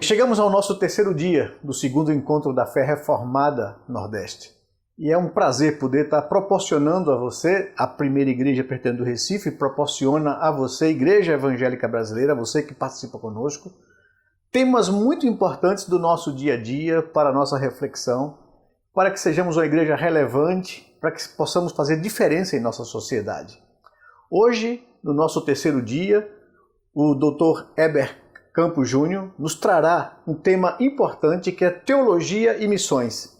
Chegamos ao nosso terceiro dia do segundo encontro da Fé Reformada Nordeste. E é um prazer poder estar proporcionando a você, a primeira igreja pertence do Recife, proporciona a você, Igreja Evangélica Brasileira, você que participa conosco, temas muito importantes do nosso dia a dia para a nossa reflexão, para que sejamos uma igreja relevante, para que possamos fazer diferença em nossa sociedade. Hoje, no nosso terceiro dia, o Dr. Heber Campos Júnior nos trará um tema importante que é teologia e missões.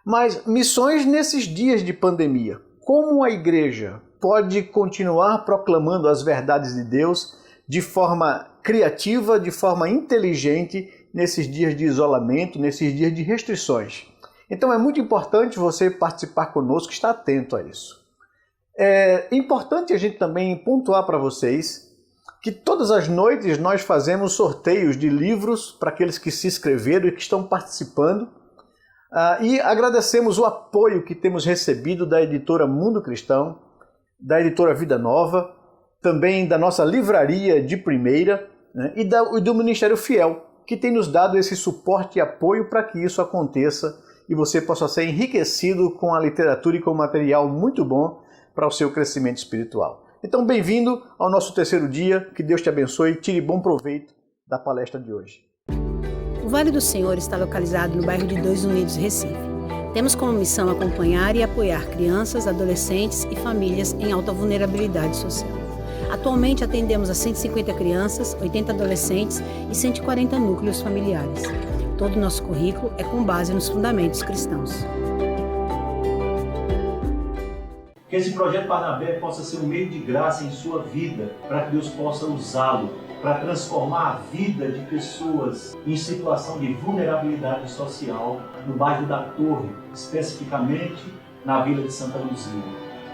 Mas missões nesses dias de pandemia. Como a igreja pode continuar proclamando as verdades de Deus de forma criativa, de forma inteligente, nesses dias de isolamento, nesses dias de restrições? Então é muito importante você participar conosco, estar atento a isso. É importante a gente também pontuar para vocês que todas as noites nós fazemos sorteios de livros para aqueles que se inscreveram e que estão participando. E agradecemos o apoio que temos recebido da editora Mundo Cristão, da editora Vida Nova, também da nossa livraria de primeira, né, e do Ministério Fiel, que tem nos dado esse suporte e apoio para que isso aconteça e você possa ser enriquecido com a literatura e com material muito bom para o seu crescimento espiritual. Então, bem-vindo ao nosso terceiro dia, que Deus te abençoe e tire bom proveito da palestra de hoje. O Vale do Senhor está localizado no bairro de Dois Unidos, Recife. Temos como missão acompanhar e apoiar crianças, adolescentes e famílias em alta vulnerabilidade social. Atualmente atendemos a 150 crianças, 80 adolescentes e 140 núcleos familiares. Todo o nosso currículo é com base nos fundamentos cristãos. Que esse projeto Barnabé possa ser um meio de graça em sua vida, para que Deus possa usá-lo para transformar a vida de pessoas em situação de vulnerabilidade social no bairro da Torre, especificamente na Vila de Santa Luzia.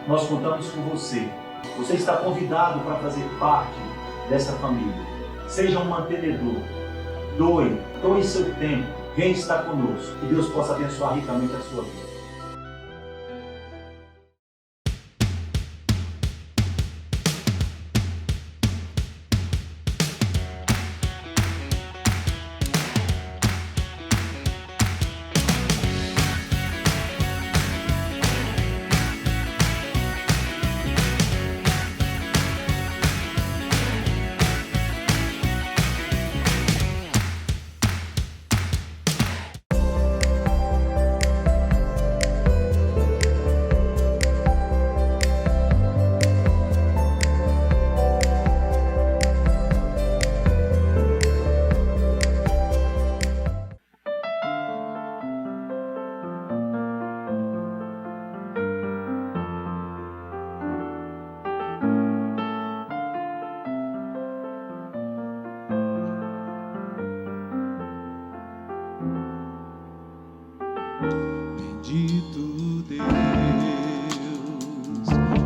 Nós contamos com você. Você está convidado para fazer parte dessa família. Seja um mantenedor. Doe seu tempo. Venha estar conosco. Que Deus possa abençoar ricamente a sua vida. Bendito Deus,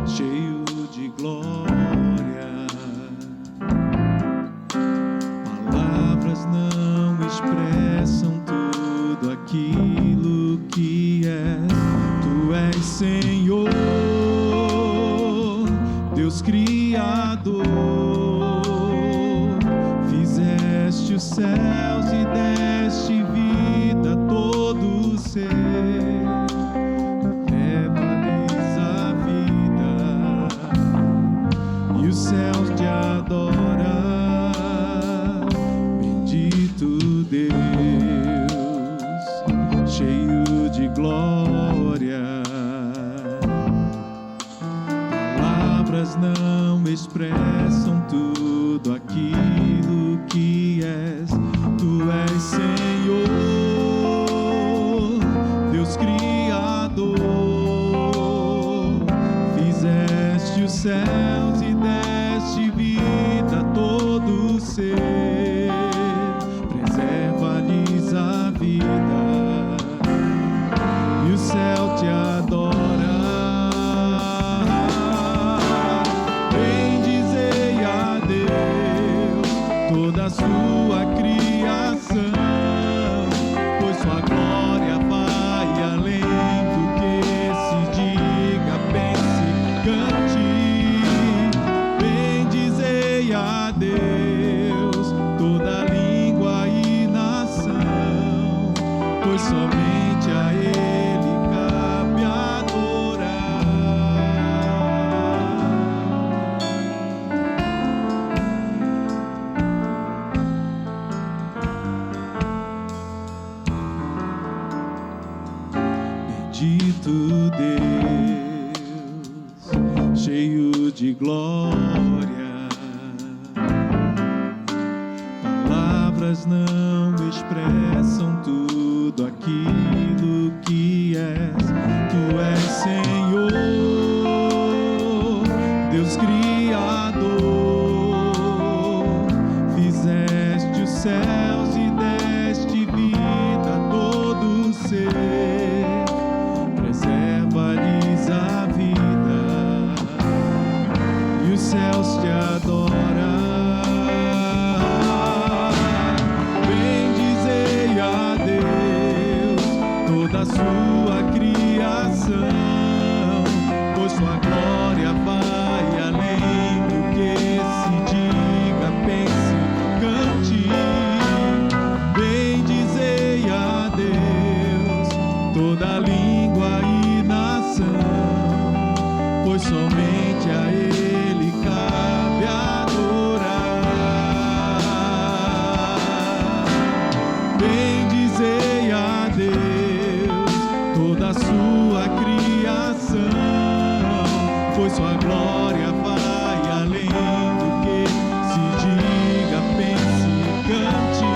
cheio de glória, palavras não expressam tudo aquilo que és. Tu és Senhor, Deus Criador, fizeste os céus e deste vida a todo ser. Os céus te adoram, bendito Deus, cheio de glória. Palavras não expressam tudo aquilo que és. Tu és Senhor, Deus Criador, fizeste os céus e deste vida a todo ser, preserva-lhes a vida e o céu te adora. Bendizei a Deus toda a sua criação, pois sua glória vai além do que se diga, pense, cante. Bendizei a Deus toda língua e nação. bendito Deus, cheio de glória. Palavras não expressam tudo aquilo que és. Tu és Senhor, Deus Criador. Fizeste os céus e deste vida a todo ser. Preserva-lhes a vida e os céus te adoram. Bendizei a Deus toda a sua criação, pois sua glória vai além do que se diga, pense, cante. Bendizei a Deus toda língua e nação, pois somente a Ele cabe adorar. Bendizei a Deus toda a sua criação, pois sua glória vai além do que se diga, pense, cante.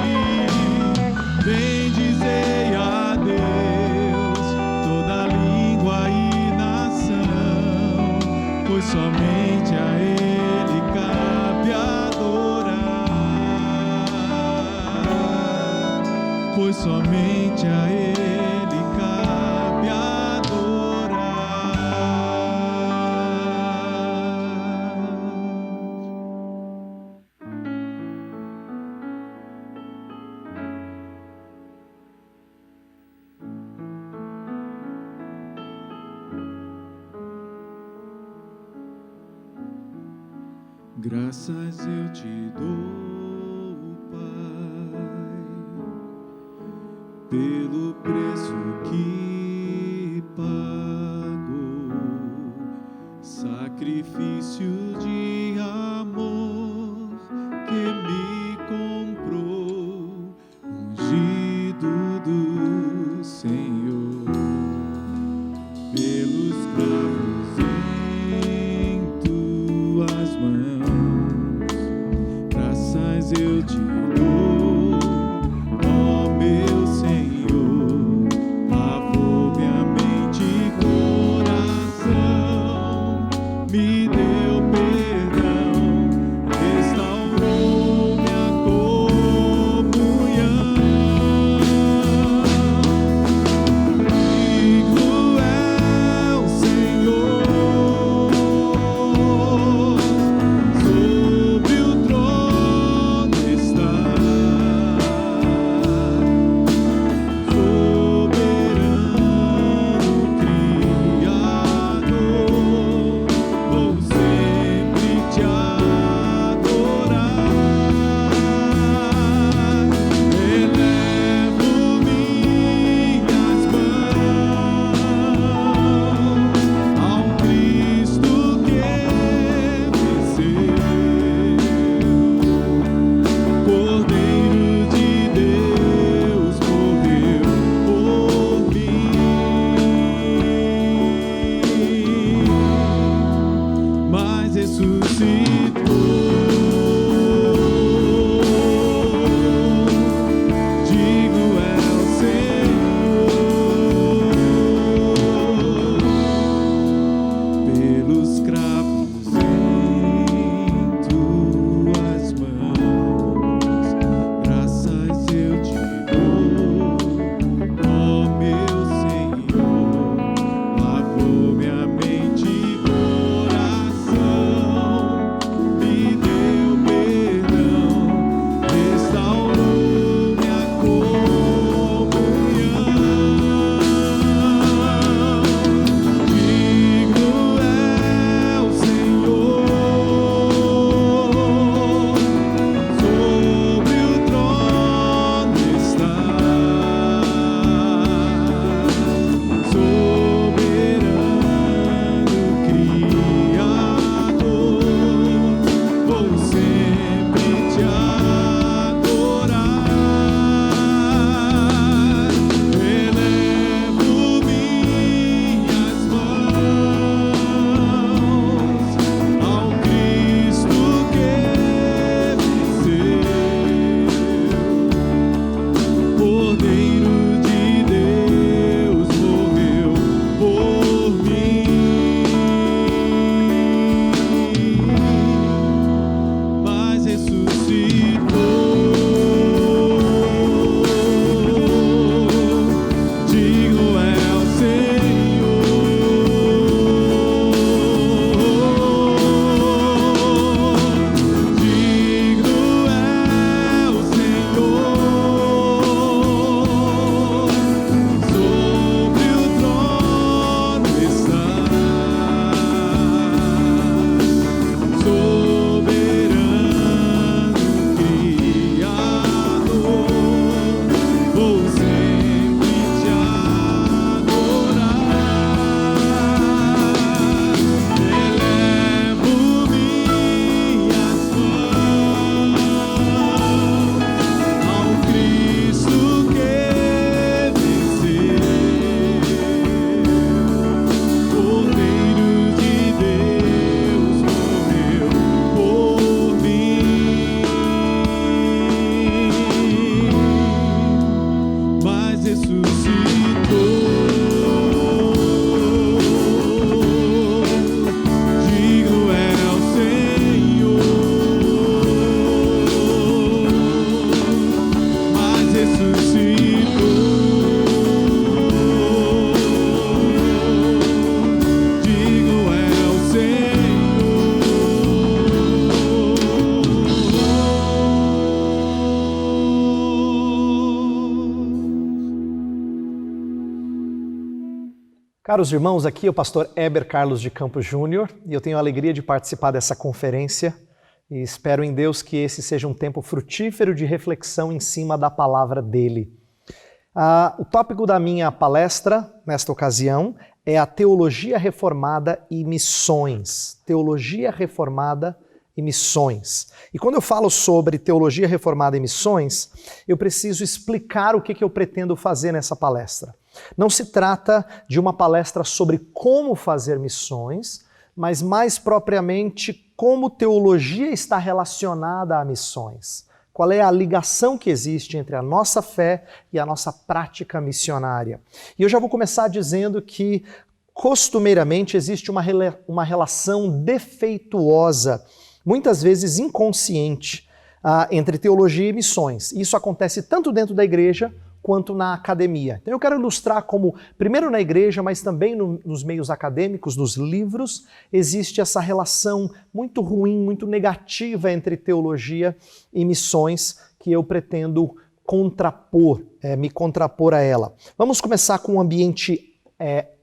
Bendizei a Deus toda língua e nação, pois somente a Ele cabe adorar, pois somente a Ele cabe adorar. Graças eu te dou, Pai, pelo preço que pagou, sacrifício de amor que me comprou, ungido do Senhor, pelos cravos em tuas mãos. Graças eu te dou, ó meu Senhor, lavou minha mente e coração, me deu perdão. Caros irmãos, aqui é o pastor Heber Carlos de Campos Júnior e eu tenho a alegria de participar dessa conferência e espero em Deus que esse seja um tempo frutífero de reflexão em cima da palavra dele. O tópico da minha palestra, nesta ocasião, é a teologia reformada e missões. Teologia reformada e missões. E quando eu falo sobre teologia reformada e missões, eu preciso explicar o que eu pretendo fazer nessa palestra. Não se trata de uma palestra sobre como fazer missões, mas mais propriamente como teologia está relacionada a missões. Qual é a ligação que existe entre a nossa fé e a nossa prática missionária. E eu já vou começar dizendo que, costumeiramente, existe uma relação defeituosa, muitas vezes inconsciente, entre teologia e missões. Isso acontece tanto dentro da igreja quanto na academia. Então eu quero ilustrar como, primeiro na igreja, mas também nos meios acadêmicos, nos livros, existe essa relação muito ruim, muito negativa entre teologia e missões que eu pretendo me contrapor a ela. Vamos começar com o ambiente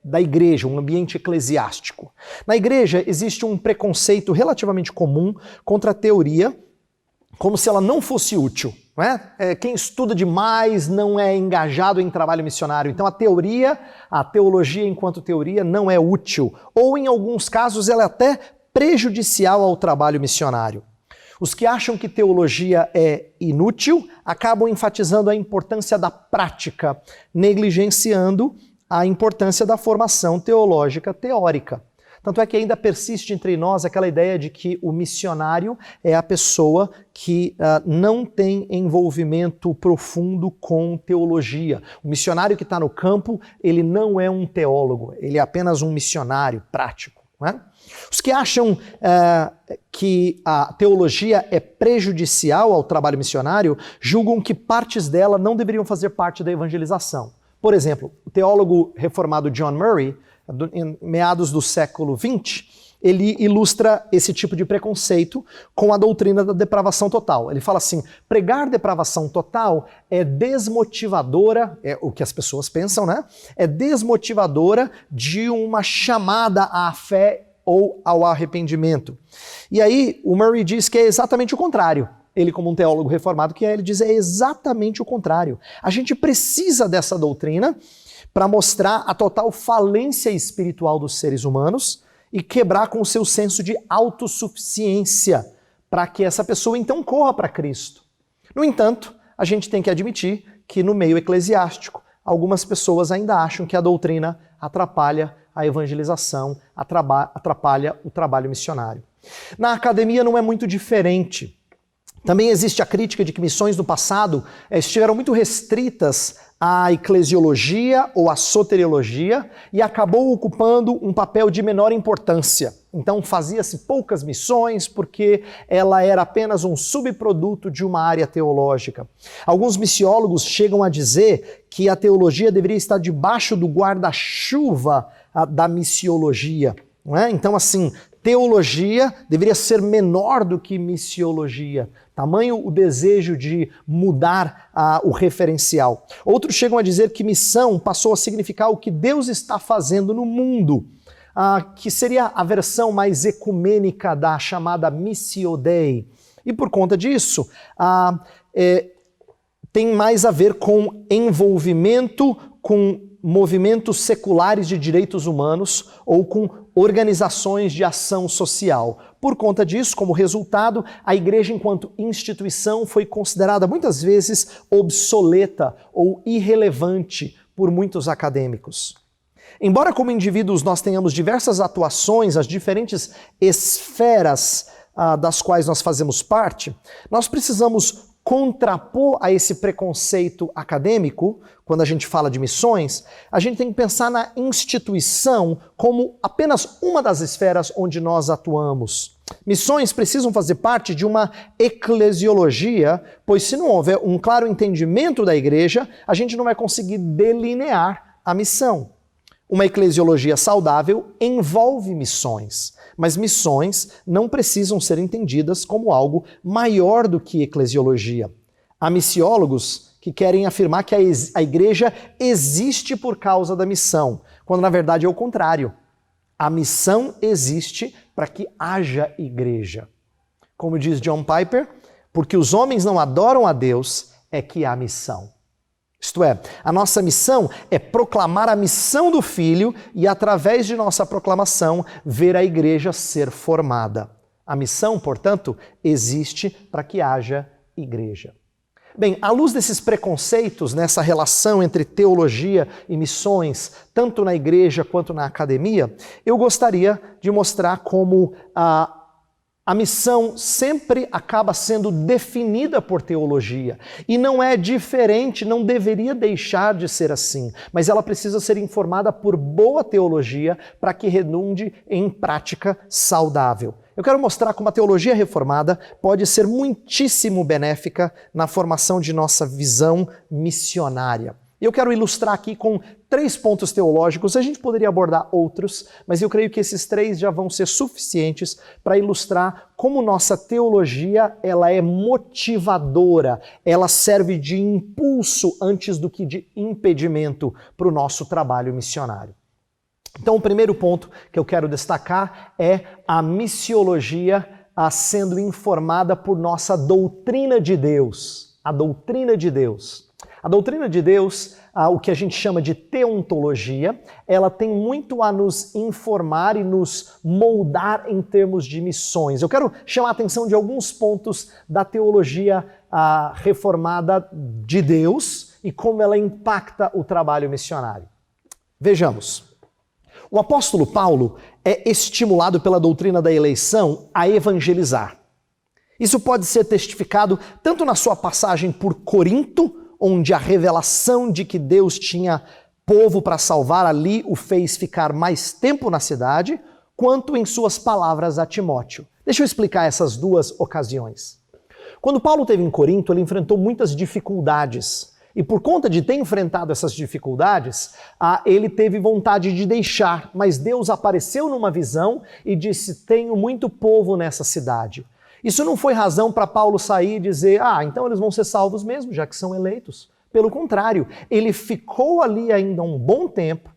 da igreja, um ambiente eclesiástico. Na igreja existe um preconceito relativamente comum contra a teoria, como se ela não fosse útil. Não é? Quem estuda demais não é engajado em trabalho missionário. Então a teologia enquanto teoria não é útil. Ou em alguns casos ela é até prejudicial ao trabalho missionário. Os que acham que teologia é inútil acabam enfatizando a importância da prática, negligenciando a importância da formação teológica teórica. Tanto é que ainda persiste entre nós aquela ideia de que o missionário é a pessoa que não tem envolvimento profundo com teologia. O missionário que está no campo, ele não é um teólogo, ele é apenas um missionário prático. Não é? Os que acham que a teologia é prejudicial ao trabalho missionário, julgam que partes dela não deveriam fazer parte da evangelização. Por exemplo, o teólogo reformado John Murray, em meados do século XX, ele ilustra esse tipo de preconceito com a doutrina da depravação total. Ele fala assim, pregar depravação total é desmotivadora, é o que as pessoas pensam, né? É desmotivadora de uma chamada à fé ou ao arrependimento. E aí o Murray diz que é exatamente o contrário. Ele, como um teólogo reformado que é, ele diz é exatamente o contrário. A gente precisa dessa doutrina para mostrar a total falência espiritual dos seres humanos e quebrar com o seu senso de autossuficiência, para que essa pessoa então corra para Cristo. No entanto, a gente tem que admitir que no meio eclesiástico, algumas pessoas ainda acham que a doutrina atrapalha a evangelização, atrapalha o trabalho missionário. Na academia não é muito diferente. Também existe a crítica de que missões no passado estiveram muito restritas à eclesiologia ou à soteriologia e acabou ocupando um papel de menor importância. Então fazia-se poucas missões porque ela era apenas um subproduto de uma área teológica. Alguns missiólogos chegam a dizer que a teologia deveria estar debaixo do guarda-chuva da missiologia. Não é? Então assim, teologia deveria ser menor do que missiologia. Tamanho o desejo de mudar o referencial. Outros chegam a dizer que missão passou a significar o que Deus está fazendo no mundo, que seria a versão mais ecumênica da chamada Missio Dei. E por conta disso, tem mais a ver com envolvimento com movimentos seculares de direitos humanos ou com organizações de ação social. Por conta disso, como resultado, a igreja enquanto instituição foi considerada muitas vezes obsoleta ou irrelevante por muitos acadêmicos. Embora como indivíduos nós tenhamos diversas atuações, as diferentes esferas das quais nós fazemos parte, nós precisamos contrapor a esse preconceito acadêmico, quando a gente fala de missões, a gente tem que pensar na instituição como apenas uma das esferas onde nós atuamos. Missões precisam fazer parte de uma eclesiologia, pois se não houver um claro entendimento da igreja, a gente não vai conseguir delinear a missão. Uma eclesiologia saudável envolve missões, mas missões não precisam ser entendidas como algo maior do que eclesiologia. Há missiólogos que querem afirmar que a igreja existe por causa da missão, quando na verdade é o contrário. A missão existe para que haja igreja. Como diz John Piper, porque os homens não adoram a Deus, é que há missão. Isto é, a nossa missão é proclamar a missão do Filho e, através de nossa proclamação, ver a igreja ser formada. A missão, portanto, existe para que haja igreja. Bem, à luz desses preconceitos, nessa relação entre teologia e missões, tanto na igreja quanto na academia, eu gostaria de mostrar como a missão sempre acaba sendo definida por teologia. E não é diferente, não deveria deixar de ser assim. Mas ela precisa ser informada por boa teologia para que redunde em prática saudável. Eu quero mostrar como a teologia reformada pode ser muitíssimo benéfica na formação de nossa visão missionária. Eu quero ilustrar aqui com 3 pontos teológicos. A gente poderia abordar outros, mas eu creio que esses 3 já vão ser suficientes para ilustrar como nossa teologia ela é motivadora, ela serve de impulso antes do que de impedimento para o nosso trabalho missionário. Então, o primeiro ponto que eu quero destacar é a missiologia sendo informada por nossa doutrina de Deus. A doutrina de Deus. A doutrina de Deus, o que a gente chama de teontologia, ela tem muito a nos informar e nos moldar em termos de missões. Eu quero chamar a atenção de alguns pontos da teologia reformada de Deus e como ela impacta o trabalho missionário. Vejamos. O apóstolo Paulo é estimulado pela doutrina da eleição a evangelizar. Isso pode ser testificado tanto na sua passagem por Corinto, onde a revelação de que Deus tinha povo para salvar ali o fez ficar mais tempo na cidade, quanto em suas palavras a Timóteo. Deixa eu explicar essas 2 ocasiões. Quando Paulo esteve em Corinto, ele enfrentou muitas dificuldades. E por conta de ter enfrentado essas dificuldades, ele teve vontade de deixar, mas Deus apareceu numa visão e disse: tenho muito povo nessa cidade. Isso não foi razão para Paulo sair e dizer: então eles vão ser salvos mesmo, já que são eleitos. Pelo contrário, ele ficou ali ainda um bom tempo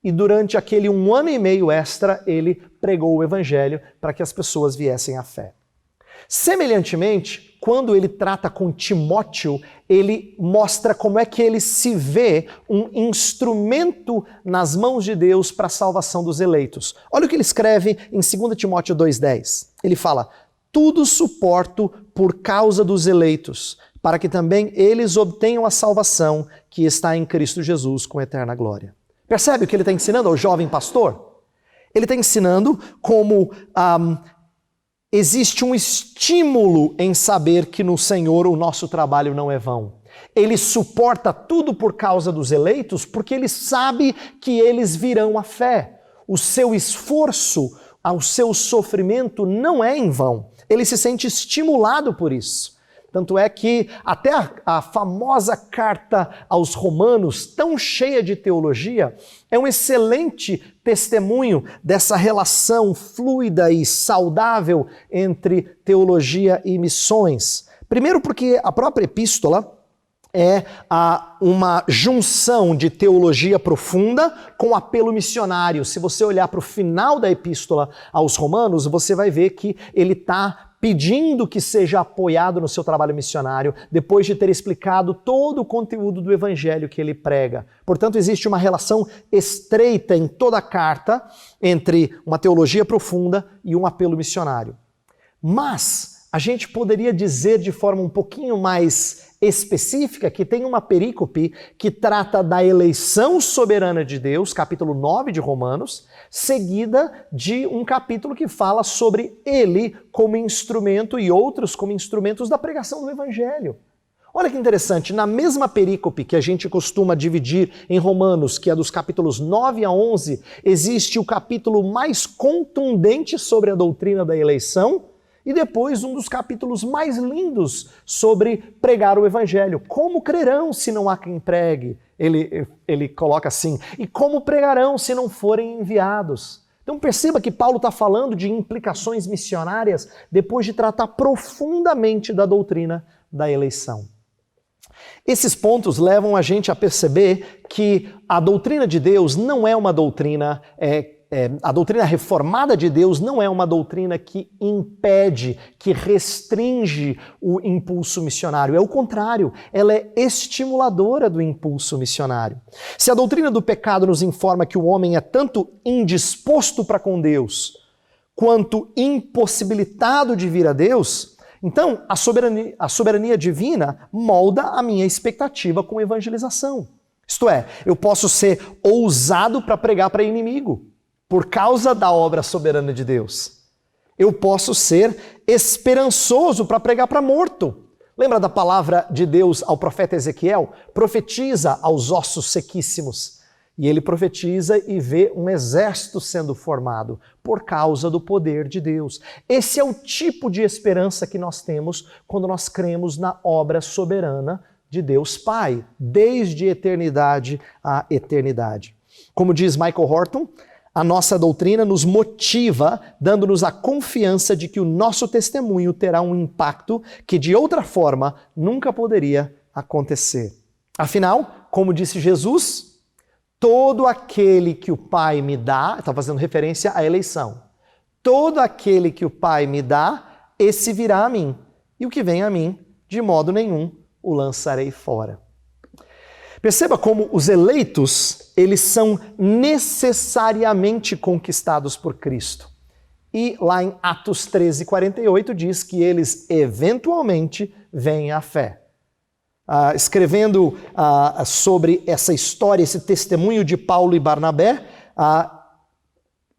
e durante aquele 1 ano e meio extra, ele pregou o evangelho para que as pessoas viessem à fé. Semelhantemente, quando ele trata com Timóteo, ele mostra como é que ele se vê um instrumento nas mãos de Deus para a salvação dos eleitos. Olha o que ele escreve em 2 Timóteo 2,10. Ele fala: tudo suporto por causa dos eleitos, para que também eles obtenham a salvação que está em Cristo Jesus com eterna glória. Percebe o que ele está ensinando ao jovem pastor? Ele está ensinando como existe um estímulo em saber que no Senhor o nosso trabalho não é vão. Ele suporta tudo por causa dos eleitos porque ele sabe que eles virão à fé. O seu esforço, o seu sofrimento não é em vão. Ele se sente estimulado por isso. Tanto é que até a famosa carta aos Romanos, tão cheia de teologia, é um excelente testemunho dessa relação fluida e saudável entre teologia e missões. Primeiro porque a própria epístola é uma junção de teologia profunda com apelo missionário. Se você olhar para o final da epístola aos Romanos, você vai ver que ele está pedindo que seja apoiado no seu trabalho missionário, depois de ter explicado todo o conteúdo do evangelho que ele prega. Portanto, existe uma relação estreita em toda a carta entre uma teologia profunda e um apelo missionário. Mas a gente poderia dizer de forma um pouquinho mais específica que tem uma perícope que trata da eleição soberana de Deus, capítulo 9 de Romanos, seguida de um capítulo que fala sobre ele como instrumento e outros como instrumentos da pregação do evangelho. Olha que interessante, na mesma perícope que a gente costuma dividir em Romanos, que é dos capítulos 9 a 11, existe o capítulo mais contundente sobre a doutrina da eleição, e depois um dos capítulos mais lindos sobre pregar o evangelho. Como crerão se não há quem pregue? Ele coloca assim, e como pregarão se não forem enviados? Então perceba que Paulo está falando de implicações missionárias depois de tratar profundamente da doutrina da eleição. Esses pontos levam a gente a perceber que a doutrina de Deus não é uma doutrina, a doutrina reformada de Deus não é uma doutrina que impede, que restringe o impulso missionário. É o contrário, ela é estimuladora do impulso missionário. Se a doutrina do pecado nos informa que o homem é tanto indisposto para com Deus, quanto impossibilitado de vir a Deus, então a soberania divina molda a minha expectativa com evangelização. Isto é, eu posso ser ousado para pregar para inimigo, por causa da obra soberana de Deus. Eu posso ser esperançoso para pregar para morto. Lembra da palavra de Deus ao profeta Ezequiel? Profetiza aos ossos sequíssimos. E ele profetiza e vê um exército sendo formado por causa do poder de Deus. Esse é o tipo de esperança que nós temos quando nós cremos na obra soberana de Deus Pai, desde eternidade a eternidade. Como diz Michael Horton, a nossa doutrina nos motiva, dando-nos a confiança de que o nosso testemunho terá um impacto que de outra forma nunca poderia acontecer. Afinal, como disse Jesus, todo aquele que o Pai me dá, está fazendo referência à eleição, todo aquele que o Pai me dá, esse virá a mim, e o que vem a mim, de modo nenhum, o lançarei fora. Perceba como os eleitos, eles são necessariamente conquistados por Cristo. E lá em Atos 13:48 diz que eles eventualmente vêm à fé. Escrevendo sobre essa história, esse testemunho de Paulo e Barnabé,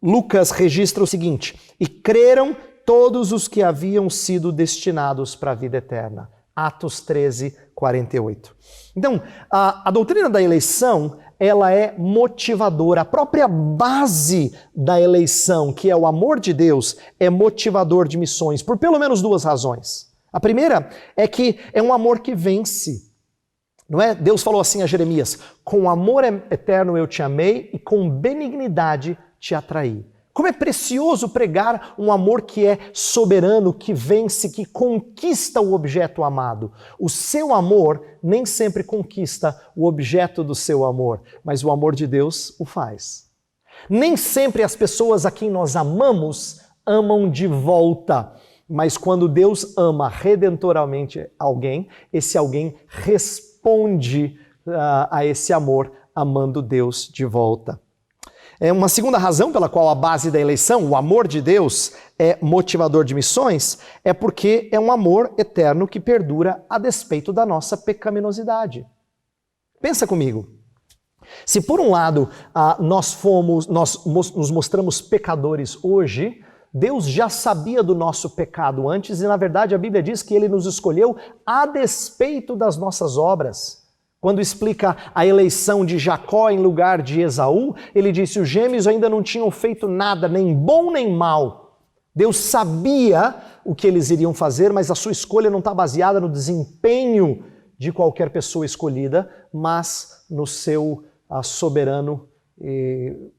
Lucas registra o seguinte: e creram todos os que haviam sido destinados para a vida eterna. Atos 13:48. Então, a doutrina da eleição, ela é motivadora. A própria base da eleição, que é o amor de Deus, é motivador de missões, por pelo menos duas razões. A primeira é que é um amor que vence. Não é? Deus falou assim a Jeremias: com amor eterno eu te amei e com benignidade te atraí. Como é precioso pregar um amor que é soberano, que vence, que conquista o objeto amado. O seu amor nem sempre conquista o objeto do seu amor, mas o amor de Deus o faz. Nem sempre as pessoas a quem nós amamos amam de volta, mas quando Deus ama redentoramente alguém, esse alguém responde a esse amor amando Deus de volta. Uma segunda razão pela qual a base da eleição, o amor de Deus, é motivador de missões, é porque é um amor eterno que perdura a despeito da nossa pecaminosidade. Pensa comigo. Se por um lado nós nos mostramos pecadores hoje, Deus já sabia do nosso pecado antes e, na verdade, a Bíblia diz que Ele nos escolheu a despeito das nossas obras. Quando explica a eleição de Jacó em lugar de Esaú, ele disse: os gêmeos ainda não tinham feito nada, nem bom nem mal. Deus sabia o que eles iriam fazer, mas a sua escolha não está baseada no desempenho de qualquer pessoa escolhida, mas no seu soberano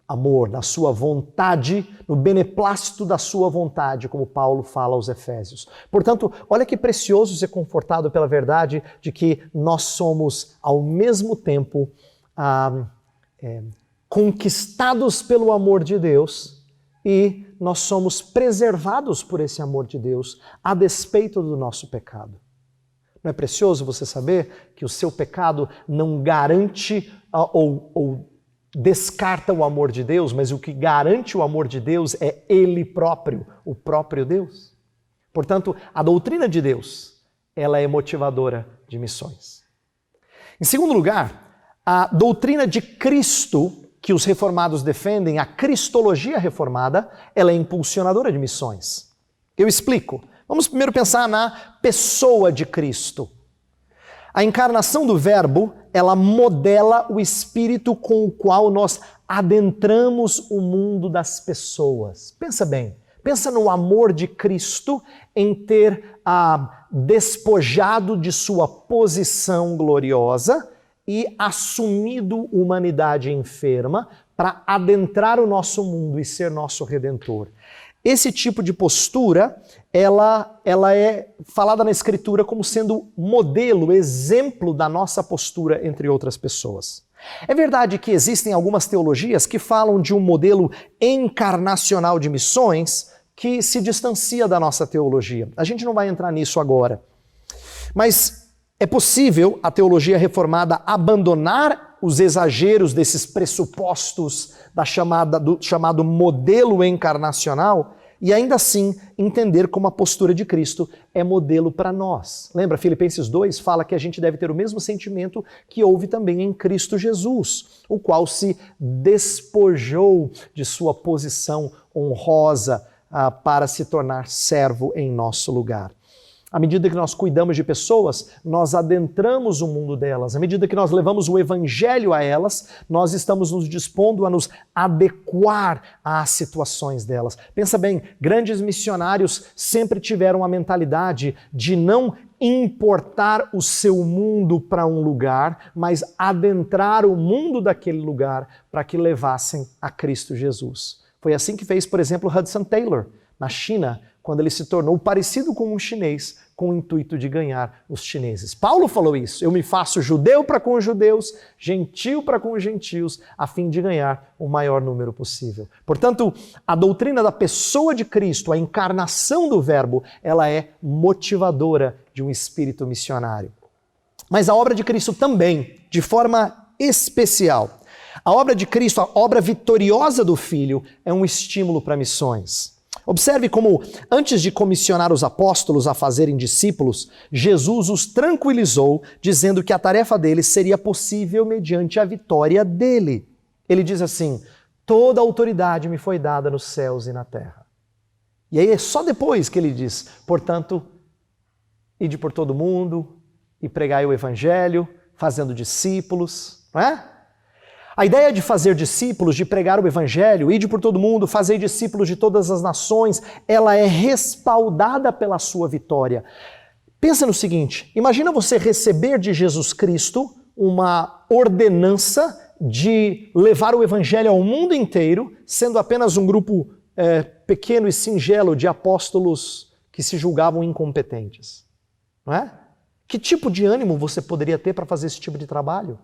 amor, na sua vontade, no beneplácito da sua vontade, como Paulo fala aos Efésios. Portanto, olha que precioso ser confortado pela verdade de que nós somos, ao mesmo tempo, conquistados pelo amor de Deus e nós somos preservados por esse amor de Deus a despeito do nosso pecado. Não é precioso você saber que o seu pecado não garante ou descarta o amor de Deus, mas o que garante o amor de Deus é Ele próprio, o próprio Deus. Portanto, a doutrina de Deus, ela é motivadora de missões. Em segundo lugar, a doutrina de Cristo, que os reformados defendem, a cristologia reformada, ela é impulsionadora de missões. Eu explico. Vamos primeiro pensar na pessoa de Cristo. A encarnação do Verbo, ela modela o espírito com o qual nós adentramos o mundo das pessoas. Pensa bem, pensa no amor de Cristo em ter despojado de sua posição gloriosa e assumido humanidade enferma para adentrar o nosso mundo e ser nosso Redentor. Esse tipo de postura, ela é falada na Escritura como sendo modelo, exemplo da nossa postura entre outras pessoas. É verdade que existem algumas teologias que falam de um modelo encarnacional de missões que se distancia da nossa teologia. A gente não vai entrar nisso agora. Mas é possível a teologia reformada abandonar os exageros desses pressupostos do chamado modelo encarnacional e ainda assim entender como a postura de Cristo é modelo para nós. Lembra, Filipenses 2 fala que a gente deve ter o mesmo sentimento que houve também em Cristo Jesus, o qual se despojou de sua posição honrosa para se tornar servo em nosso lugar. À medida que nós cuidamos de pessoas, nós adentramos o mundo delas. À medida que nós levamos o evangelho a elas, nós estamos nos dispondo a nos adequar às situações delas. Pensa bem, grandes missionários sempre tiveram a mentalidade de não importar o seu mundo para um lugar, mas adentrar o mundo daquele lugar para que levassem a Cristo Jesus. Foi assim que fez, por exemplo, Hudson Taylor, na China, quando ele se tornou parecido com um chinês, com o intuito de ganhar os chineses. Paulo falou isso, eu me faço judeu para com os judeus, gentil para com os gentios, a fim de ganhar o maior número possível. Portanto, a doutrina da pessoa de Cristo, a encarnação do Verbo, ela é motivadora de um espírito missionário. Mas a obra de Cristo também, de forma especial. A obra de Cristo, a obra vitoriosa do Filho, é um estímulo para missões. Observe como, antes de comissionar os apóstolos a fazerem discípulos, Jesus os tranquilizou, dizendo que a tarefa deles seria possível mediante a vitória dele. Ele diz assim: toda autoridade me foi dada nos céus e na terra. E aí é só depois que ele diz: portanto, ide por todo mundo e pregai o evangelho, fazendo discípulos, não é? A ideia de fazer discípulos, de pregar o evangelho, ide por todo mundo, fazer discípulos de todas as nações, ela é respaldada pela sua vitória. Pensa no seguinte, imagina você receber de Jesus Cristo uma ordenança de levar o evangelho ao mundo inteiro, sendo apenas um grupo pequeno e singelo de apóstolos que se julgavam incompetentes. Não é? Que tipo de ânimo você poderia ter para fazer esse tipo de trabalho?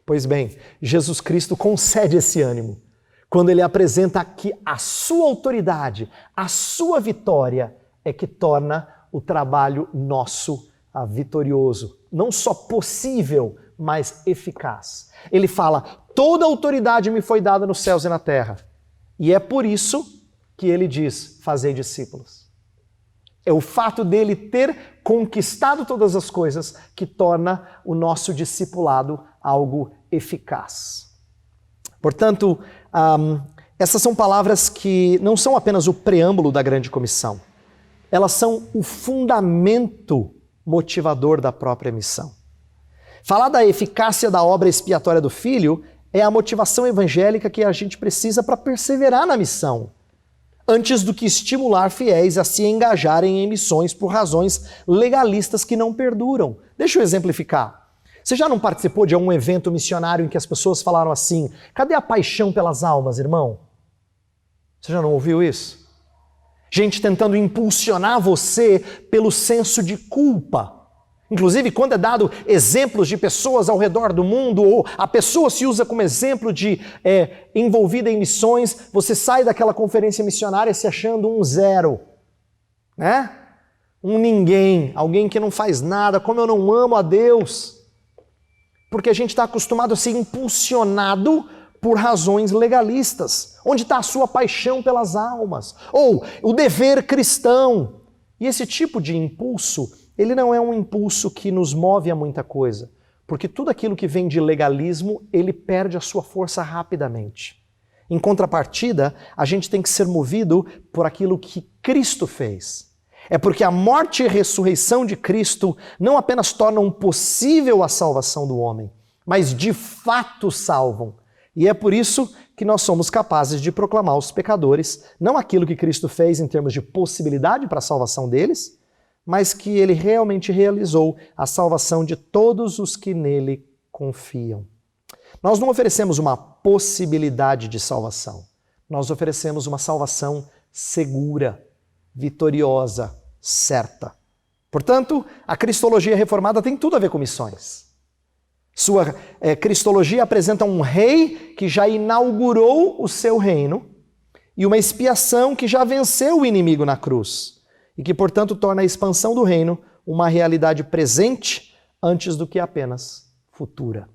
Pois bem, Jesus Cristo concede esse ânimo quando ele apresenta que a sua autoridade, a sua vitória é que torna o trabalho nosso vitorioso. Não só possível, mas eficaz. Ele fala, toda autoridade me foi dada nos céus e na terra. E é por isso que ele diz, fazei discípulos. É o fato dele ter conquistado todas as coisas que torna o nosso discipulado algo eficaz. Portanto, essas são palavras que não são apenas o preâmbulo da grande comissão. Elas são o fundamento motivador da própria missão. Falar da eficácia da obra expiatória do Filho é a motivação evangélica que a gente precisa para perseverar na missão, antes do que estimular fiéis a se engajarem em missões por razões legalistas que não perduram. Deixa eu exemplificar. Você já não participou de algum evento missionário em que as pessoas falaram assim, cadê a paixão pelas almas, irmão? Você já não ouviu isso? Gente tentando impulsionar você pelo senso de culpa. Inclusive, quando é dado exemplos de pessoas ao redor do mundo, ou a pessoa se usa como exemplo de envolvida em missões, você sai daquela conferência missionária se achando um zero, né? Um ninguém, alguém que não faz nada, como eu não amo a Deus. Porque a gente está acostumado a ser impulsionado por razões legalistas. Onde está a sua paixão pelas almas? Ou o dever cristão. E esse tipo de impulso, ele não é um impulso que nos move a muita coisa. Porque tudo aquilo que vem de legalismo, ele perde a sua força rapidamente. Em contrapartida, a gente tem que ser movido por aquilo que Cristo fez. É porque a morte e a ressurreição de Cristo não apenas tornam possível a salvação do homem, mas de fato salvam. E é por isso que nós somos capazes de proclamar aos pecadores, não aquilo que Cristo fez em termos de possibilidade para a salvação deles, mas que ele realmente realizou a salvação de todos os que nele confiam. Nós não oferecemos uma possibilidade de salvação, nós oferecemos uma salvação segura, vitoriosa, certa. Portanto, a cristologia reformada tem tudo a ver com missões. Sua cristologia apresenta um rei que já inaugurou o seu reino e uma expiação que já venceu o inimigo na cruz e que, portanto, torna a expansão do reino uma realidade presente antes do que apenas futura.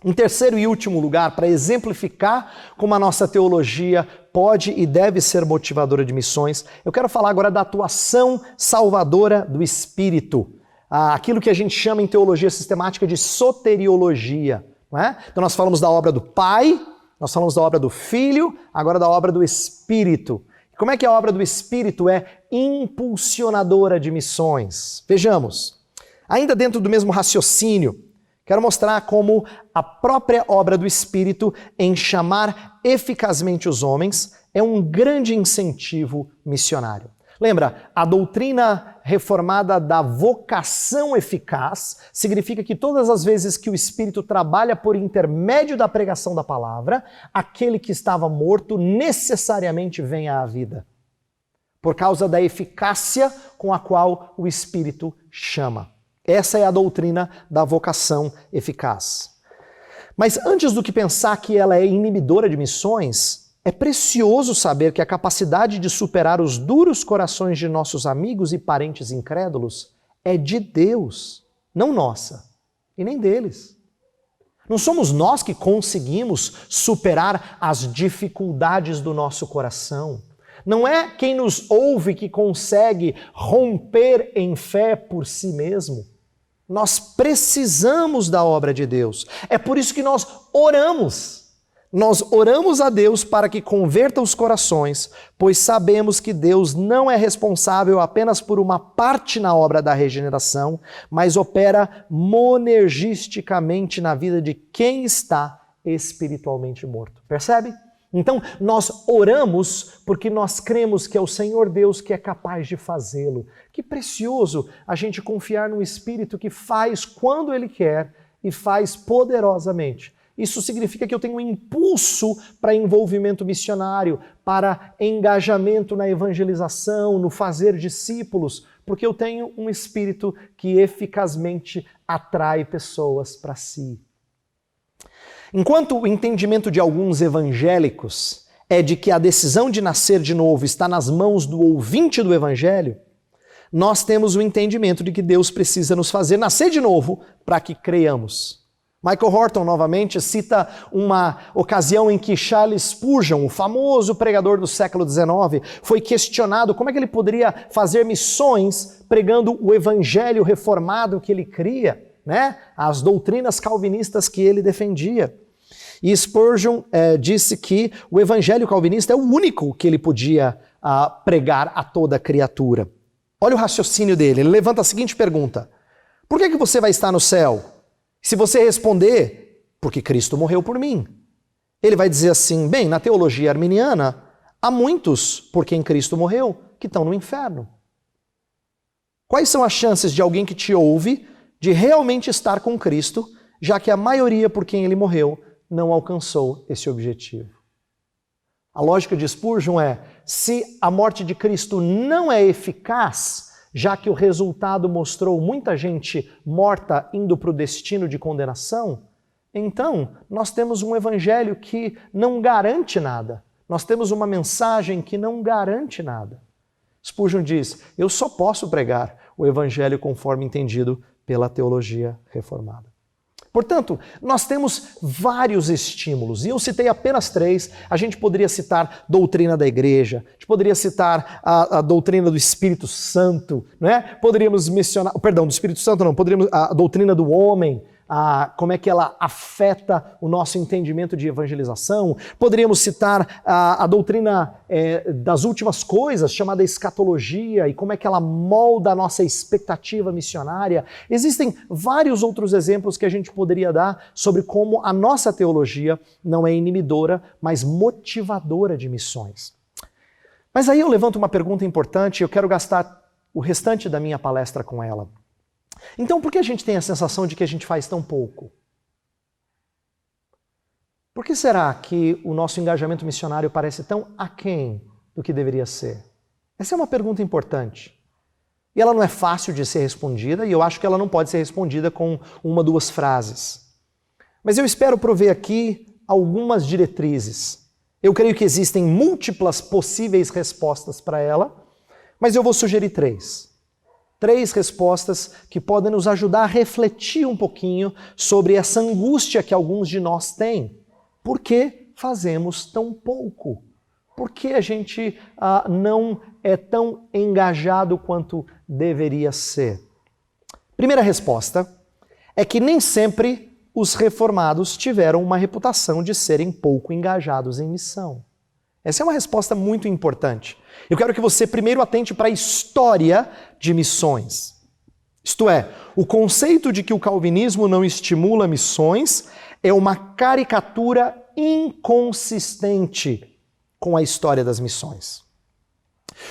Em terceiro e último lugar, para exemplificar como a nossa teologia pode e deve ser motivadora de missões, eu quero falar agora da atuação salvadora do Espírito. Aquilo que a gente chama em teologia sistemática de soteriologia. Não é? Então nós falamos da obra do Pai, nós falamos da obra do Filho, agora da obra do Espírito. Como é que a obra do Espírito é impulsionadora de missões? Vejamos, ainda dentro do mesmo raciocínio, quero mostrar como a própria obra do Espírito em chamar eficazmente os homens é um grande incentivo missionário. Lembra, a doutrina reformada da vocação eficaz significa que todas as vezes que o Espírito trabalha por intermédio da pregação da palavra, aquele que estava morto necessariamente vem à vida, por causa da eficácia com a qual o Espírito chama. Essa é a doutrina da vocação eficaz. Mas antes do que pensar que ela é inibidora de missões, é precioso saber que a capacidade de superar os duros corações de nossos amigos e parentes incrédulos é de Deus, não nossa, e nem deles. Não somos nós que conseguimos superar as dificuldades do nosso coração. Não é quem nos ouve que consegue romper em fé por si mesmo. Nós precisamos da obra de Deus. É por isso que nós oramos. Nós oramos a Deus para que converta os corações, pois sabemos que Deus não é responsável apenas por uma parte na obra da regeneração, mas opera monergisticamente na vida de quem está espiritualmente morto. Percebe? Então, nós oramos porque nós cremos que é o Senhor Deus que é capaz de fazê-lo. Que precioso a gente confiar no Espírito que faz quando Ele quer e faz poderosamente. Isso significa que eu tenho um impulso para envolvimento missionário, para engajamento na evangelização, no fazer discípulos, porque eu tenho um Espírito que eficazmente atrai pessoas para si. Enquanto o entendimento de alguns evangélicos é de que a decisão de nascer de novo está nas mãos do ouvinte do Evangelho, nós temos o entendimento de que Deus precisa nos fazer nascer de novo para que creiamos. Michael Horton, novamente, cita uma ocasião em que Charles Spurgeon, o famoso pregador do século XIX, foi questionado como é que ele poderia fazer missões pregando o evangelho reformado que ele cria, né? As doutrinas calvinistas que ele defendia. E Spurgeon disse que o evangelho calvinista é o único que ele podia pregar a toda criatura. Olha o raciocínio dele, ele levanta a seguinte pergunta: por que você vai estar no céu? Se você responder, porque Cristo morreu por mim, ele vai dizer assim, bem, na teologia arminiana, há muitos por quem Cristo morreu que estão no inferno. Quais são as chances de alguém que te ouve de realmente estar com Cristo, já que a maioria por quem ele morreu não alcançou esse objetivo? A lógica de Spurgeon é, se a morte de Cristo não é eficaz, já que o resultado mostrou muita gente morta indo para o destino de condenação, então nós temos um evangelho que não garante nada. Nós temos uma mensagem que não garante nada. Spurgeon diz, eu só posso pregar o evangelho conforme entendido pela teologia reformada. Portanto, nós temos vários estímulos, e eu citei apenas 3. A gente poderia citar doutrina da igreja, a gente poderia citar a doutrina do Espírito Santo, né? Poderíamos mencionar, do Espírito Santo não, poderíamos a doutrina do homem, como é que ela afeta o nosso entendimento de evangelização. Poderíamos citar a doutrina das últimas coisas, chamada escatologia, e como é que ela molda a nossa expectativa missionária. Existem vários outros exemplos que a gente poderia dar sobre como a nossa teologia não é inibidora, mas motivadora de missões. Mas aí eu levanto uma pergunta importante e eu quero gastar o restante da minha palestra com ela. Então, por que a gente tem a sensação de que a gente faz tão pouco? Por que será que o nosso engajamento missionário parece tão aquém do que deveria ser? Essa é uma pergunta importante. E ela não é fácil de ser respondida, e eu acho que ela não pode ser respondida com uma, duas frases. Mas eu espero prover aqui algumas diretrizes. Eu creio que existem múltiplas possíveis respostas para ela, mas eu vou sugerir três. Três respostas que podem nos ajudar a refletir um pouquinho sobre essa angústia que alguns de nós têm. Por que fazemos tão pouco? Por que a gente não é tão engajado quanto deveria ser? Primeira resposta é que nem sempre os reformados tiveram uma reputação de serem pouco engajados em missão. Essa é uma resposta muito importante. Eu quero que você primeiro atente para a história de missões. Isto é, o conceito de que o calvinismo não estimula missões é uma caricatura inconsistente com a história das missões.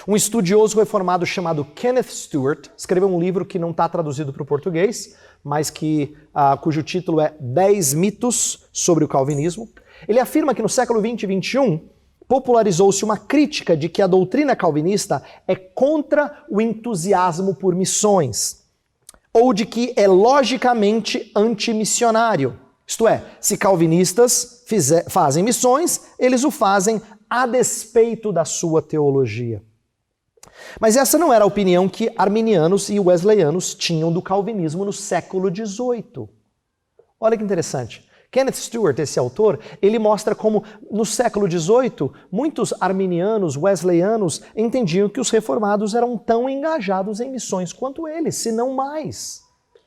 Um estudioso reformado chamado Kenneth Stewart escreveu um livro que não está traduzido para o português, mas cujo título é 10 mitos sobre o calvinismo. Ele afirma que no século 20 e 21 popularizou-se uma crítica de que a doutrina calvinista é contra o entusiasmo por missões, ou de que é logicamente antimissionário. Isto é, se calvinistas fazem missões, eles o fazem a despeito da sua teologia. Mas essa não era a opinião que arminianos e wesleyanos tinham do calvinismo no século XVIII. Olha que interessante. Kenneth Stewart, esse autor, ele mostra como no século XVIII, muitos arminianos, wesleyanos, entendiam que os reformados eram tão engajados em missões quanto eles, se não mais.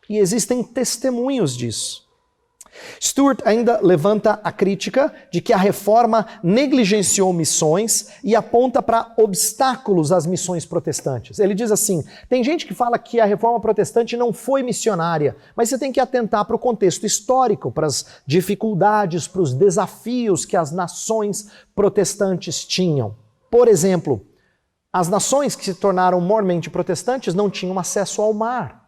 E existem testemunhos disso. Stewart ainda levanta a crítica de que a reforma negligenciou missões e aponta para obstáculos às missões protestantes. Ele diz assim, tem gente que fala que a reforma protestante não foi missionária, mas você tem que atentar para o contexto histórico, para as dificuldades, para os desafios que as nações protestantes tinham. Por exemplo, as nações que se tornaram mormente protestantes não tinham acesso ao mar.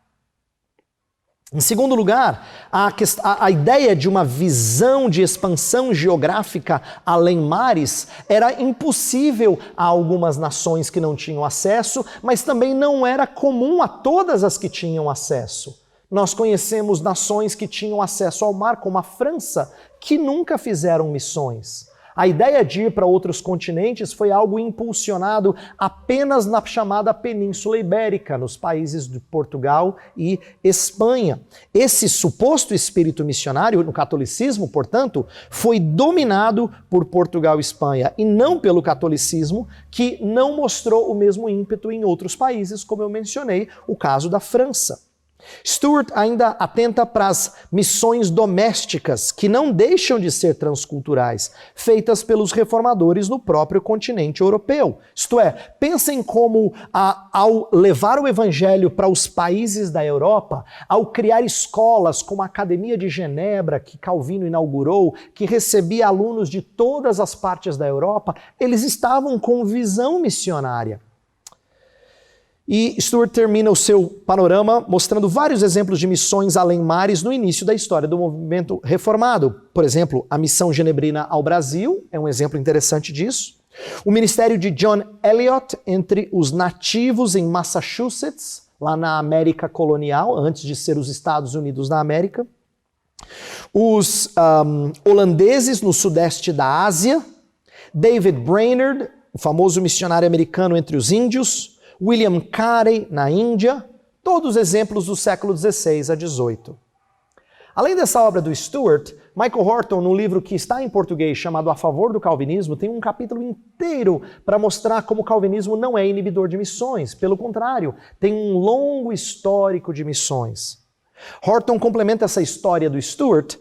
Em segundo lugar, a ideia de uma visão de expansão geográfica além mares era impossível a algumas nações que não tinham acesso, mas também não era comum a todas as que tinham acesso. Nós conhecemos nações que tinham acesso ao mar, como a França, que nunca fizeram missões. A ideia de ir para outros continentes foi algo impulsionado apenas na chamada Península Ibérica, nos países de Portugal e Espanha. Esse suposto espírito missionário, no catolicismo, portanto, foi dominado por Portugal e Espanha, e não pelo catolicismo, que não mostrou o mesmo ímpeto em outros países, como eu mencionei, o caso da França. Stewart ainda atenta para as missões domésticas, que não deixam de ser transculturais, feitas pelos reformadores no próprio continente europeu. Isto é, pensem como, ao levar o evangelho para os países da Europa, ao criar escolas como a Academia de Genebra, que Calvino inaugurou, que recebia alunos de todas as partes da Europa, eles estavam com visão missionária. E Stewart termina o seu panorama mostrando vários exemplos de missões além mares no início da história do movimento reformado. Por exemplo, a missão genebrina ao Brasil é um exemplo interessante disso. O ministério de John Eliot entre os nativos em Massachusetts, lá na América colonial, antes de ser os Estados Unidos da América. Os holandeses no sudeste da Ásia. David Brainerd, o famoso missionário americano entre os índios. William Carey, na Índia, todos exemplos do século XVI a XVIII. Além dessa obra do Stewart, Michael Horton, no livro que está em português chamado A Favor do Calvinismo, tem um capítulo inteiro para mostrar como o calvinismo não é inibidor de missões. Pelo contrário, tem um longo histórico de missões. Horton complementa essa história do Stewart,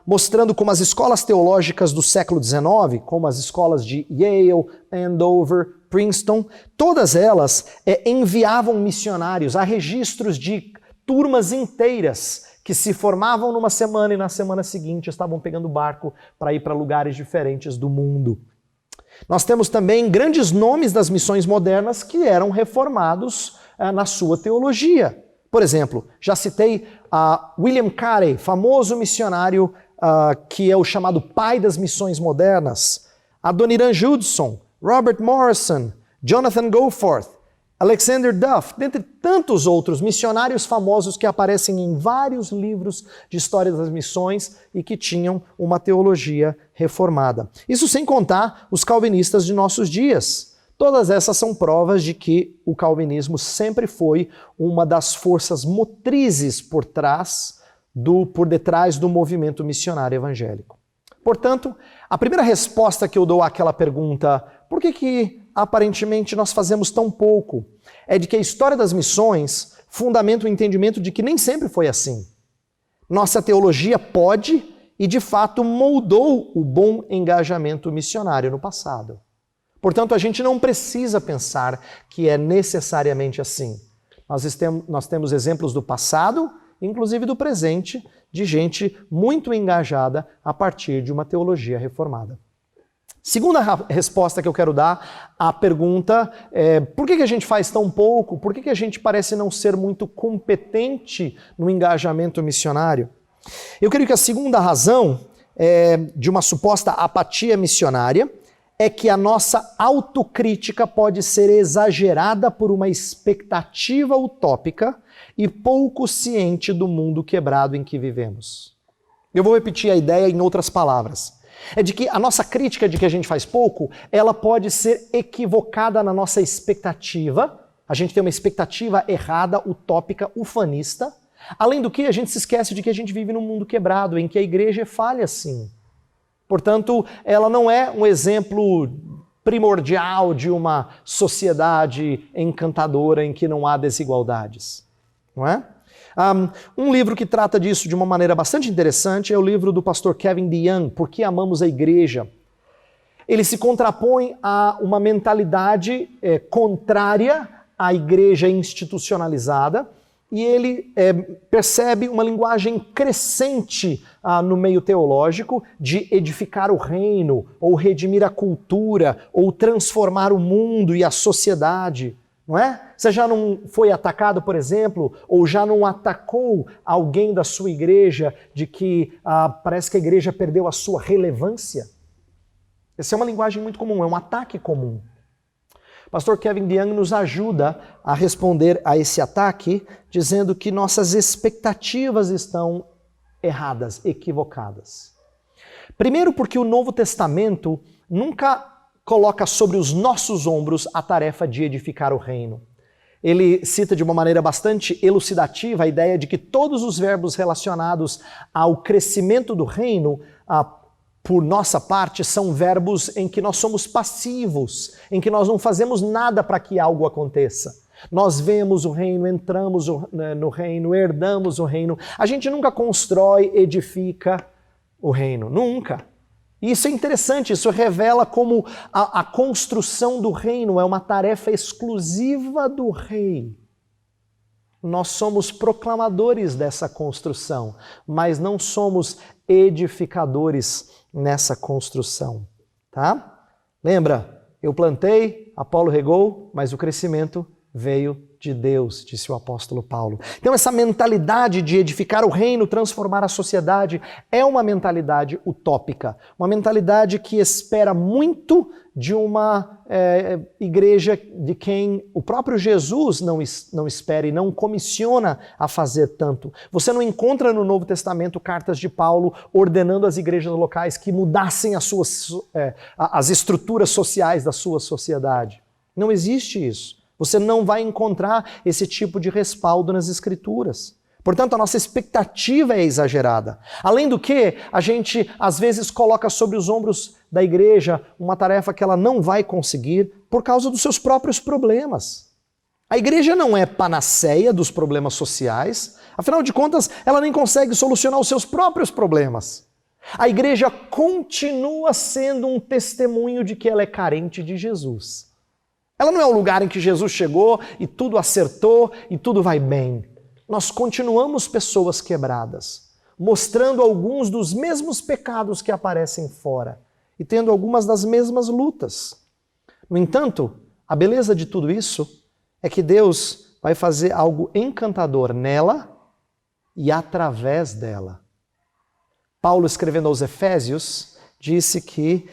mostrando como as escolas teológicas do século XIX, como as escolas de Yale, Andover, Princeton, todas elas enviavam missionários. Há registros de turmas inteiras que se formavam numa semana e na semana seguinte estavam pegando barco para ir para lugares diferentes do mundo. Nós temos também grandes nomes das missões modernas que eram reformados na sua teologia. Por exemplo, já citei William Carey, famoso missionário que é o chamado pai das missões modernas. Adoniram Judson, Robert Morrison, Jonathan Goforth, Alexander Duff, dentre tantos outros missionários famosos que aparecem em vários livros de história das missões e que tinham uma teologia reformada. Isso sem contar os calvinistas de nossos dias. Todas essas são provas de que o calvinismo sempre foi uma das forças motrizes por detrás do movimento missionário evangélico. Portanto, a primeira resposta que eu dou àquela pergunta, por que aparentemente nós fazemos tão pouco, é de que a história das missões fundamenta o entendimento de que nem sempre foi assim. Nossa teologia pode e de fato moldou o bom engajamento missionário no passado. Portanto, a gente não precisa pensar que é necessariamente assim. Nós temos exemplos do passado, inclusive do presente, de gente muito engajada a partir de uma teologia reformada. Segunda resposta que eu quero dar à pergunta é por que a gente faz tão pouco? Por que a gente parece não ser muito competente no engajamento missionário? Eu creio que a segunda razão de uma suposta apatia missionária é que a nossa autocrítica pode ser exagerada por uma expectativa utópica e pouco ciente do mundo quebrado em que vivemos. Eu vou repetir a ideia em outras palavras. É de que a nossa crítica de que a gente faz pouco, ela pode ser equivocada na nossa expectativa. A gente tem uma expectativa errada, utópica, ufanista. Além do que, a gente se esquece de que a gente vive num mundo quebrado, em que a igreja é falha sim. Portanto, ela não é um exemplo primordial de uma sociedade encantadora em que não há desigualdades. Não é? Um livro que trata disso de uma maneira bastante interessante é o livro do pastor Kevin DeYoung, Por que Amamos a Igreja? Ele se contrapõe a uma mentalidade contrária à igreja institucionalizada e ele percebe uma linguagem crescente no meio teológico de edificar o reino, ou redimir a cultura, ou transformar o mundo e a sociedade. Não é? Você já não foi atacado, por exemplo, ou já não atacou alguém da sua igreja de que parece que a igreja perdeu a sua relevância? Essa é uma linguagem muito comum, é um ataque comum. Pastor Kevin DeYoung nos ajuda a responder a esse ataque, dizendo que nossas expectativas estão erradas, equivocadas. Primeiro porque o Novo Testamento nunca coloca sobre os nossos ombros a tarefa de edificar o reino. Ele cita de uma maneira bastante elucidativa a ideia de que todos os verbos relacionados ao crescimento do reino, por nossa parte, são verbos em que nós somos passivos, em que nós não fazemos nada para que algo aconteça. Nós vemos o reino, entramos no reino, herdamos o reino. A gente nunca constrói, edifica o reino, nunca. E isso é interessante, isso revela como a construção do reino é uma tarefa exclusiva do rei. Nós somos proclamadores dessa construção, mas não somos edificadores nessa construção, tá? Lembra, eu plantei, Apolo regou, mas o crescimento veio de Deus, disse o apóstolo Paulo. Então essa mentalidade de edificar o reino, transformar a sociedade, é uma mentalidade utópica, uma mentalidade que espera muito de uma igreja de quem o próprio Jesus não espera e não comissiona a fazer tanto. Você não encontra no Novo Testamento cartas de Paulo ordenando às igrejas locais que mudassem as estruturas sociais da sua sociedade. Não existe isso. Você não vai encontrar esse tipo de respaldo nas Escrituras. Portanto, a nossa expectativa é exagerada. Além do que, a gente às vezes coloca sobre os ombros da igreja uma tarefa que ela não vai conseguir por causa dos seus próprios problemas. A igreja não é panaceia dos problemas sociais, afinal de contas, ela nem consegue solucionar os seus próprios problemas. A igreja continua sendo um testemunho de que ela é carente de Jesus. Ela não é o lugar em que Jesus chegou e tudo acertou e tudo vai bem. Nós continuamos pessoas quebradas, mostrando alguns dos mesmos pecados que aparecem fora e tendo algumas das mesmas lutas. No entanto, a beleza de tudo isso é que Deus vai fazer algo encantador nela e através dela. Paulo, escrevendo aos Efésios, disse que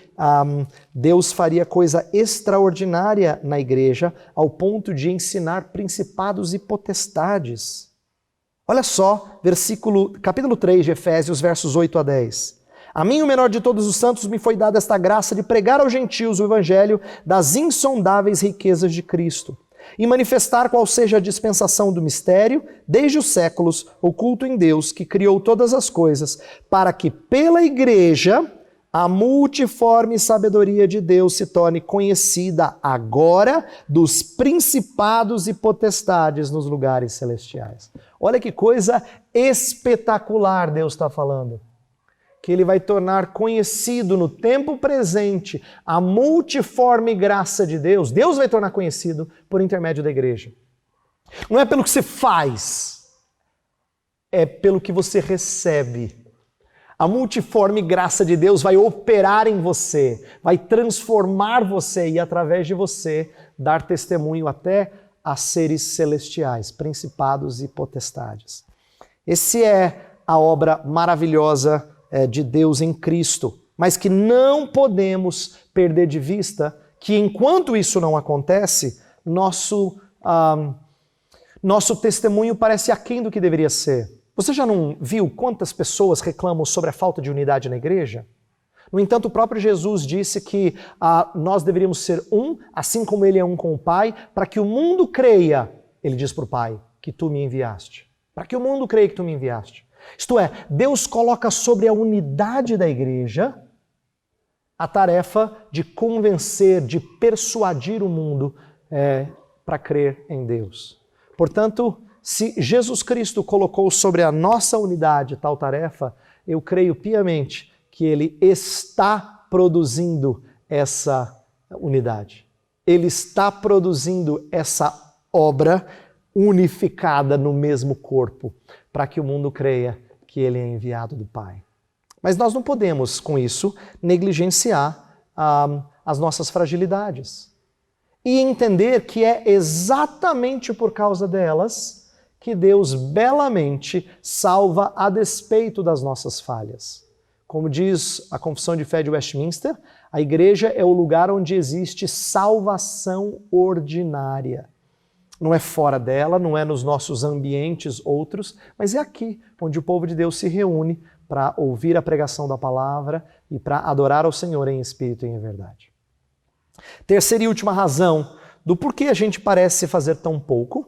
Deus faria coisa extraordinária na igreja ao ponto de ensinar principados e potestades. Olha só, capítulo 3 de Efésios, versos 8 a 10. A mim, o menor de todos os santos, me foi dada esta graça de pregar aos gentios o evangelho das insondáveis riquezas de Cristo e manifestar qual seja a dispensação do mistério, desde os séculos, oculto em Deus, que criou todas as coisas, para que pela igreja a multiforme sabedoria de Deus se torne conhecida agora dos principados e potestades nos lugares celestiais. Olha que coisa espetacular Deus está falando. Que Ele vai tornar conhecido no tempo presente a multiforme graça de Deus. Deus vai tornar conhecido por intermédio da igreja. Não é pelo que você faz, é pelo que você recebe. A multiforme graça de Deus vai operar em você, vai transformar você e, através de você, dar testemunho até a seres celestiais, principados e potestades. Essa é a obra maravilhosa de Deus em Cristo, mas que não podemos perder de vista que, enquanto isso não acontece, nosso testemunho parece aquém do que deveria ser. Você já não viu quantas pessoas reclamam sobre a falta de unidade na igreja? No entanto, o próprio Jesus disse que nós deveríamos ser um, assim como Ele é um com o Pai, para que o mundo creia, Ele diz para o Pai, que Tu me enviaste. Para que o mundo creia que Tu me enviaste. Isto é, Deus coloca sobre a unidade da igreja a tarefa de convencer, de persuadir o mundo para crer em Deus. Portanto, se Jesus Cristo colocou sobre a nossa unidade tal tarefa, eu creio piamente que Ele está produzindo essa unidade. Ele está produzindo essa obra unificada no mesmo corpo, para que o mundo creia que Ele é enviado do Pai. Mas nós não podemos, com isso, negligenciar as nossas fragilidades. E entender que é exatamente por causa delas que Deus belamente salva a despeito das nossas falhas. Como diz a Confissão de Fé de Westminster, a igreja é o lugar onde existe salvação ordinária. Não é fora dela, não é nos nossos ambientes outros, mas é aqui, onde o povo de Deus se reúne para ouvir a pregação da palavra e para adorar ao Senhor em espírito e em verdade. Terceira e última razão do porquê a gente parece fazer tão pouco.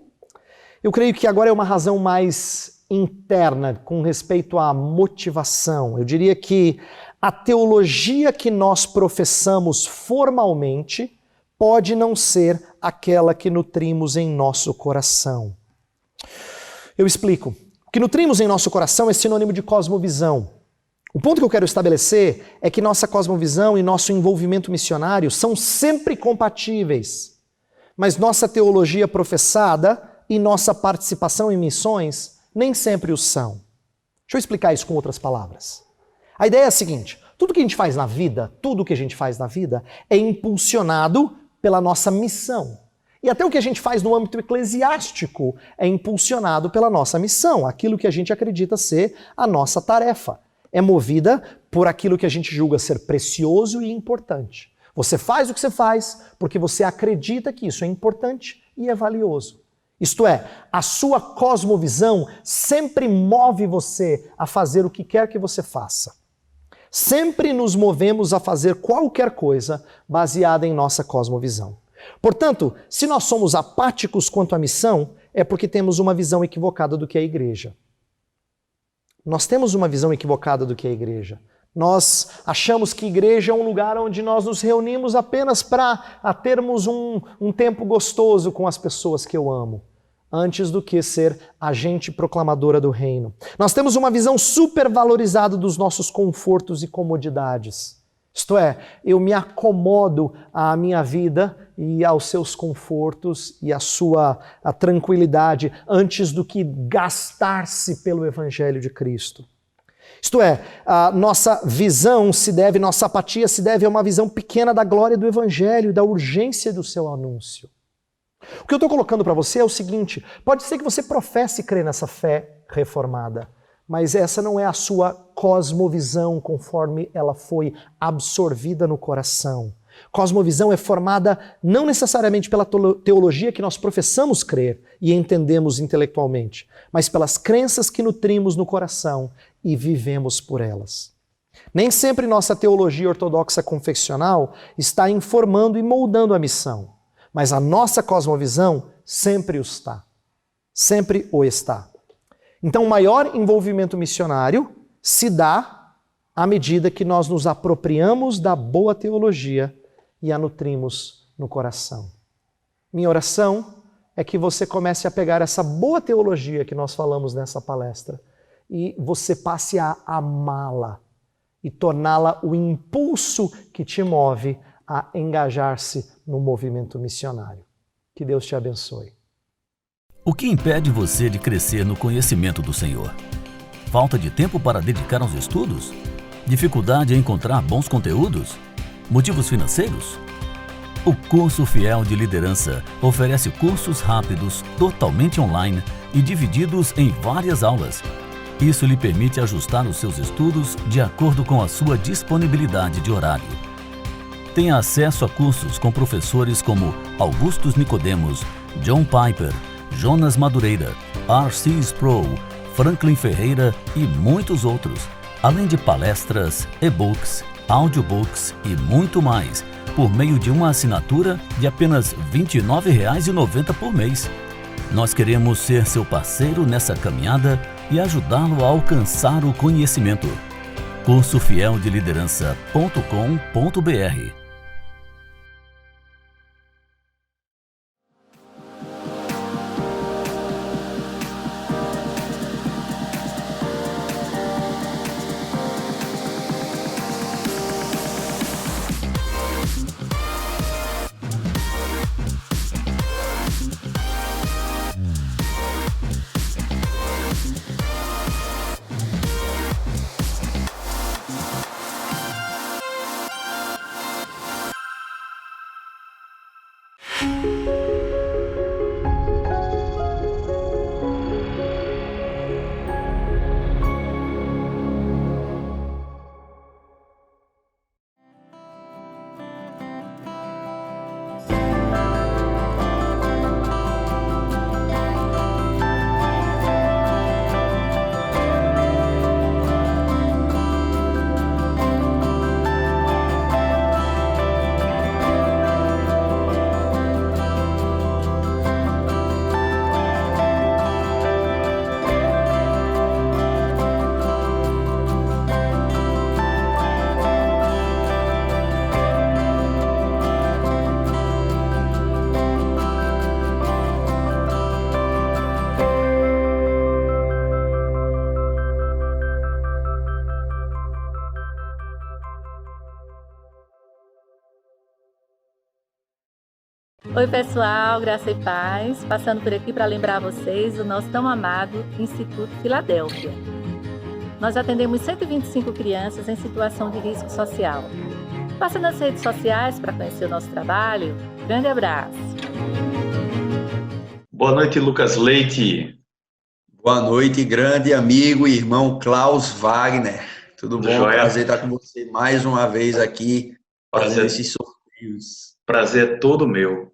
Eu creio que agora é uma razão mais interna, com respeito à motivação. Eu diria que a teologia que nós professamos formalmente pode não ser aquela que nutrimos em nosso coração. Eu explico. O que nutrimos em nosso coração é sinônimo de cosmovisão. O ponto que eu quero estabelecer é que nossa cosmovisão e nosso envolvimento missionário são sempre compatíveis, mas nossa teologia professada e nossa participação em missões nem sempre o são. Deixa eu explicar isso com outras palavras. A ideia é a seguinte: tudo que a gente faz na vida, é impulsionado pela nossa missão. E até o que a gente faz no âmbito eclesiástico é impulsionado pela nossa missão, aquilo que a gente acredita ser a nossa tarefa. É movida por aquilo que a gente julga ser precioso e importante. Você faz o que você faz porque você acredita que isso é importante e é valioso. Isto é, a sua cosmovisão sempre move você a fazer o que quer que você faça. Sempre nos movemos a fazer qualquer coisa baseada em nossa cosmovisão. Portanto, se nós somos apáticos quanto à missão, é porque temos uma visão equivocada do que é a igreja. Nós temos uma visão equivocada do que é a igreja. Nós achamos que igreja é um lugar onde nós nos reunimos apenas para termos um tempo gostoso com as pessoas que eu amo, antes do que ser agente proclamadora do reino. Nós temos uma visão supervalorizada dos nossos confortos e comodidades. Isto é, eu me acomodo à minha vida e aos seus confortos e à sua tranquilidade antes do que gastar-se pelo Evangelho de Cristo. Isto é, a nossa nossa apatia se deve a uma visão pequena da glória do Evangelho e da urgência do seu anúncio. O que eu estou colocando para você é o seguinte: pode ser que você professe crer nessa fé reformada, mas essa não é a sua cosmovisão conforme ela foi absorvida no coração. Cosmovisão é formada não necessariamente pela teologia que nós professamos crer e entendemos intelectualmente, mas pelas crenças que nutrimos no coração e vivemos por elas. Nem sempre nossa teologia ortodoxa confessional está informando e moldando a missão, mas a nossa cosmovisão sempre o está. Sempre o está. Então, o maior envolvimento missionário se dá à medida que nós nos apropriamos da boa teologia e a nutrimos no coração. Minha oração é que você comece a pegar essa boa teologia que nós falamos nessa palestra e você passe a amá-la e torná-la o impulso que te move a engajar-se no movimento missionário. Que Deus te abençoe. O que impede você de crescer no conhecimento do Senhor? Falta de tempo para dedicar aos estudos? Dificuldade em encontrar bons conteúdos? Motivos financeiros? O Curso Fiel de Liderança oferece cursos rápidos, totalmente online e divididos em várias aulas. Isso lhe permite ajustar os seus estudos de acordo com a sua disponibilidade de horário. Tenha acesso a cursos com professores como Augustus Nicodemos, John Piper, Jonas Madureira, R.C. Sproul, Franklin Ferreira e muitos outros, além de palestras, e-books, audiobooks e muito mais, por meio de uma assinatura de apenas R$ 29,90 por mês. Nós queremos ser seu parceiro nessa caminhada e ajudá-lo a alcançar o conhecimento. cursofieldeliderança.com.br. Oi pessoal, graça e paz, passando por aqui para lembrar vocês do nosso tão amado Instituto Filadélfia. Nós atendemos 125 crianças em situação de risco social. Passa nas redes sociais para conhecer o nosso trabalho. Grande abraço. Boa noite, Lucas Leite. Boa noite, grande amigo e irmão Klaus Wagner. Tudo bom? Joia. Prazer estar com você mais uma vez aqui, fazendo esses sorteios. Prazer é todo meu.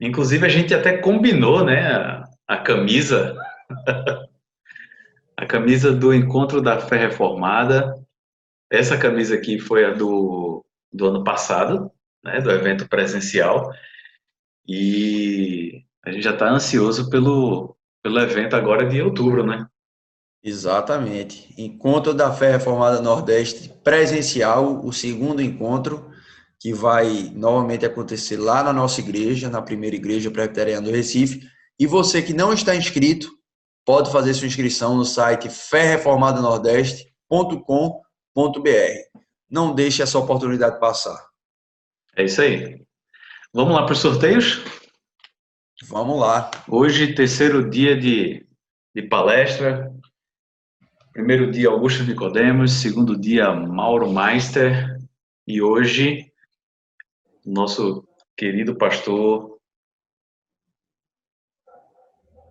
Inclusive, a gente até combinou, né, a camisa, a camisa do Encontro da Fé Reformada. Essa camisa aqui foi a do ano passado, né, do evento presencial. E a gente já está ansioso pelo evento agora de outubro, né? Exatamente. Encontro da Fé Reformada Nordeste presencial, o segundo encontro, que vai novamente acontecer lá na nossa igreja, na primeira igreja presbiteriana do Recife. E você que não está inscrito, pode fazer sua inscrição no site ferreformadanordeste.com.br. Não deixe essa oportunidade passar. É isso aí. Vamos lá para os sorteios? Vamos lá. Hoje, terceiro dia de palestra. Primeiro dia, Augusto Nicodemos. Segundo dia, Mauro Meister. E hoje, nosso querido pastor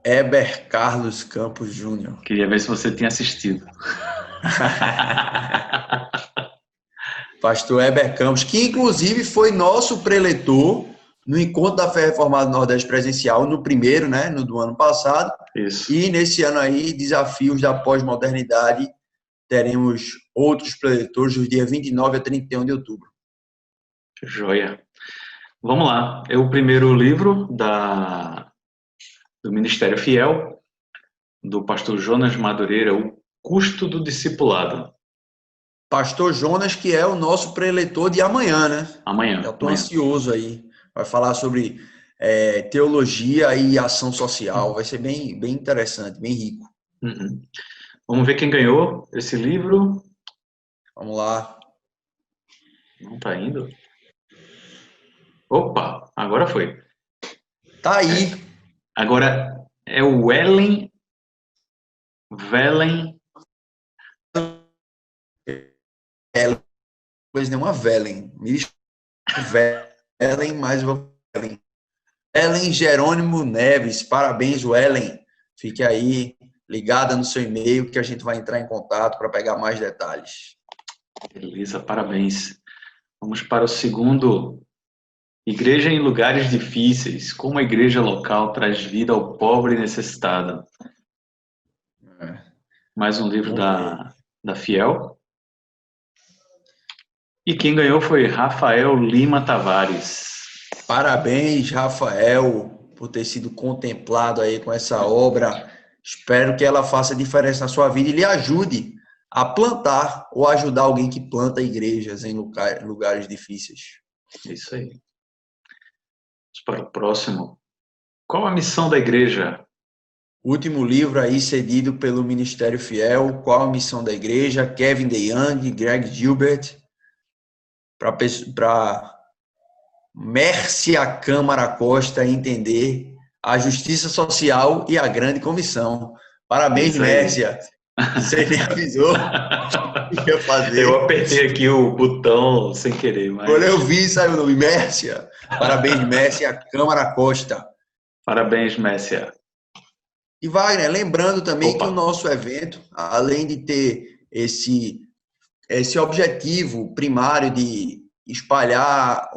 Heber Carlos Campos Júnior. Queria ver se você tinha assistido. Pastor Heber Campos, que inclusive foi nosso preletor no Encontro da Fé Reformada Nordeste presencial, no primeiro, né, no do ano passado. Isso. E nesse ano aí, Desafios da Pós-Modernidade, teremos outros preletores dos dias 29 a 31 de outubro. Joia. Vamos lá. É o primeiro livro do Ministério Fiel, do pastor Jonas Madureira, O Custo do Discipulado. Pastor Jonas, que é o nosso preletor de amanhã, né? Amanhã. Eu estou ansioso aí. Vai falar sobre teologia e ação social. Vai ser bem, bem interessante, bem rico. Uhum. Vamos ver quem ganhou esse livro. Vamos lá. Não está indo? Opa, agora foi. Tá aí. Agora é o Velen. Pois não, uma Velen. Velen mais uma Velen. Ellen Jerônimo Neves. Parabéns, Ellen. Fique aí ligada no seu e-mail que a gente vai entrar em contato para pegar mais detalhes. Beleza, parabéns. Vamos para o segundo. Igreja em lugares difíceis. Como a igreja local traz vida ao pobre e necessitado. Mais um livro da Fiel. E quem ganhou foi Rafael Lima Tavares. Parabéns, Rafael, por ter sido contemplado aí com essa obra. Espero que ela faça diferença na sua vida e lhe ajude a plantar ou ajudar alguém que planta igrejas em lugares difíceis. Isso aí. Vamos para o próximo. Qual a missão da igreja? Último livro aí cedido pelo Ministério Fiel. Qual a missão da igreja? Kevin DeYoung, Greg Gilbert. Para Mércia Câmara Costa entender a justiça social e a grande comissão. Parabéns, Mércia. Você nem avisou que ia fazer. Eu apertei aqui o botão sem querer. Mas... Quando eu vi, saiu o nome Mércia. Parabéns, Mércia Câmara Costa. Parabéns, Mércia. E Wagner, lembrando também que o nosso evento, além de ter esse objetivo primário de espalhar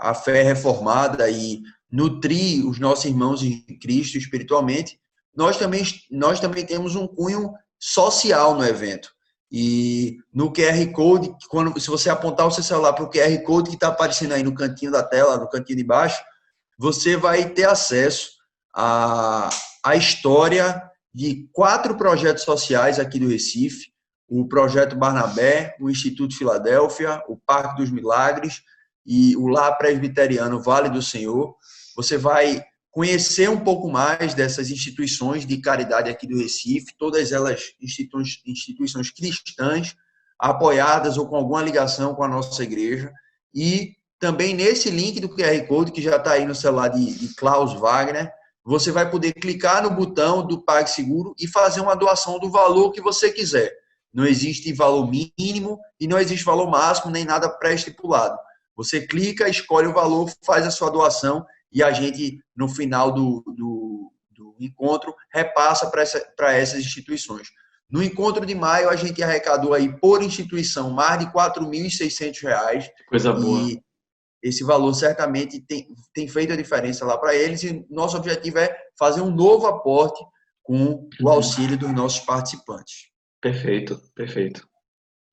a fé reformada e nutrir os nossos irmãos em Cristo espiritualmente, nós também temos um cunho social no evento. E no QR Code, se você apontar o seu celular para o QR Code que está aparecendo aí no cantinho da tela, no cantinho de baixo, você vai ter acesso à história de 4 projetos sociais aqui do Recife: o Projeto Barnabé, o Instituto Filadélfia, o Parque dos Milagres e o Lar Presbiteriano Vale do Senhor. Você vai conhecer um pouco mais dessas instituições de caridade aqui do Recife, todas elas instituições cristãs, apoiadas ou com alguma ligação com a nossa igreja. E também nesse link do QR Code, que já está aí no celular de Klaus Wagner, você vai poder clicar no botão do PagSeguro e fazer uma doação do valor que você quiser. Não existe valor mínimo e não existe valor máximo, nem nada pré-estipulado. Você clica, escolhe o valor, faz a sua doação e a gente, no final do encontro, repassa para essas instituições. No encontro de maio, a gente arrecadou aí, por instituição, mais de R$ 4.600. Coisa boa. E esse valor certamente tem feito a diferença lá para eles e nosso objetivo é fazer um novo aporte com o auxílio dos nossos participantes. Perfeito, perfeito.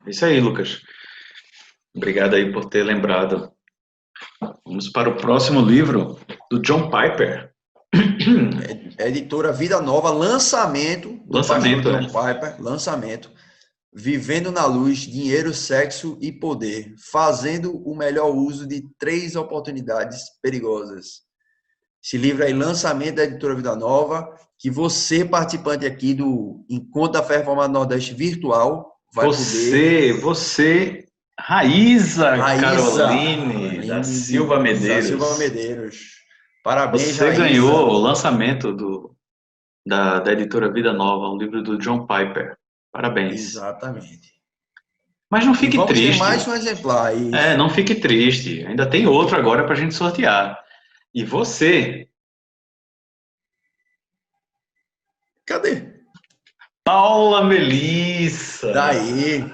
É isso aí, Lucas. Obrigado aí por ter lembrado. Vamos para o próximo livro, do John Piper. Editora Vida Nova, lançamento. Lançamento, John Piper, lançamento. Vivendo na Luz, Dinheiro, Sexo e Poder. Fazendo o melhor uso de 3 oportunidades perigosas. Esse livro aí, lançamento da Editora Vida Nova, que você, participante aqui do Encontro da Fé Reformada Nordeste virtual, vai poder... Você, Raíza Caroline da Silva Medeiros. Parabéns, Você Raíza. ganhou o lançamento da Editora Vida Nova, um livro do John Piper. Parabéns. Exatamente. Mas não fique triste. Ter mais um exemplar aí. Não fique triste. Ainda tem outro agora para a gente sortear. E você Cadê? Paula Melissa. Daí.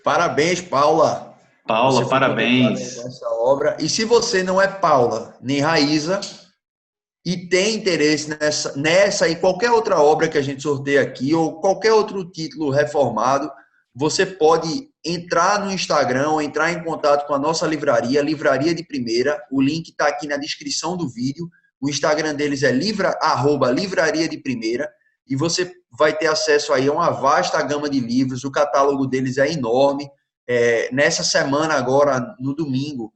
Parabéns, Paula. Paula, Você foi parabéns. contemplada com essa obra. E se você não é Paula nem Raíza e tem interesse nessa e qualquer outra obra que a gente sorteia aqui, ou qualquer outro título reformado, você pode entrar no Instagram ou entrar em contato com a nossa livraria, Livraria de Primeira. O link está aqui na descrição do vídeo. O Instagram deles é @livraria de primeira, e você vai ter acesso aí a uma vasta gama de livros. O catálogo deles é enorme. Nessa semana agora, no domingo,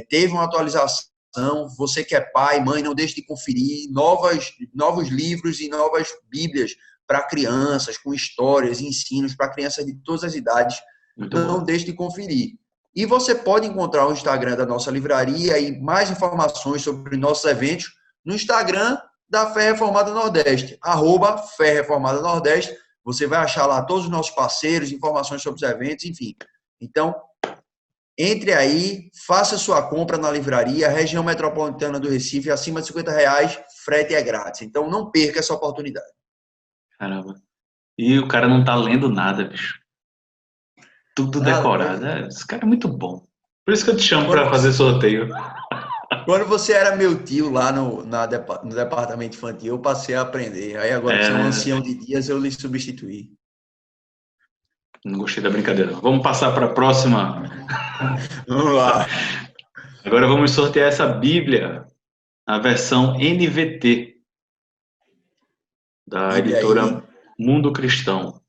teve uma atualização. Você que é pai, mãe, não deixe de conferir novos livros e novas bíblias para crianças, com histórias e ensinos para crianças de todas as idades. Não deixe de conferir. E você pode encontrar o Instagram da nossa livraria e mais informações sobre nossos eventos no Instagram da Fé Reformada Nordeste, @Fé Reformada Nordeste. Você vai achar lá todos os nossos parceiros, informações sobre os eventos, enfim. Então, entre aí, faça sua compra na livraria, região metropolitana do Recife, acima de R$50, frete é grátis. Então, não perca essa oportunidade. Caramba. E o cara não tá lendo nada, bicho. Tudo decorado. Esse cara é muito bom. Por isso que eu te chamo para fazer sorteio. Quando você era meu tio lá no departamento infantil, eu passei a aprender. Aí agora que você é um ancião de dias, eu lhe substituí. Não gostei da brincadeira. Vamos passar para a próxima. Vamos lá. Agora vamos sortear essa Bíblia, a versão NVT, da editora Mundo Cristão.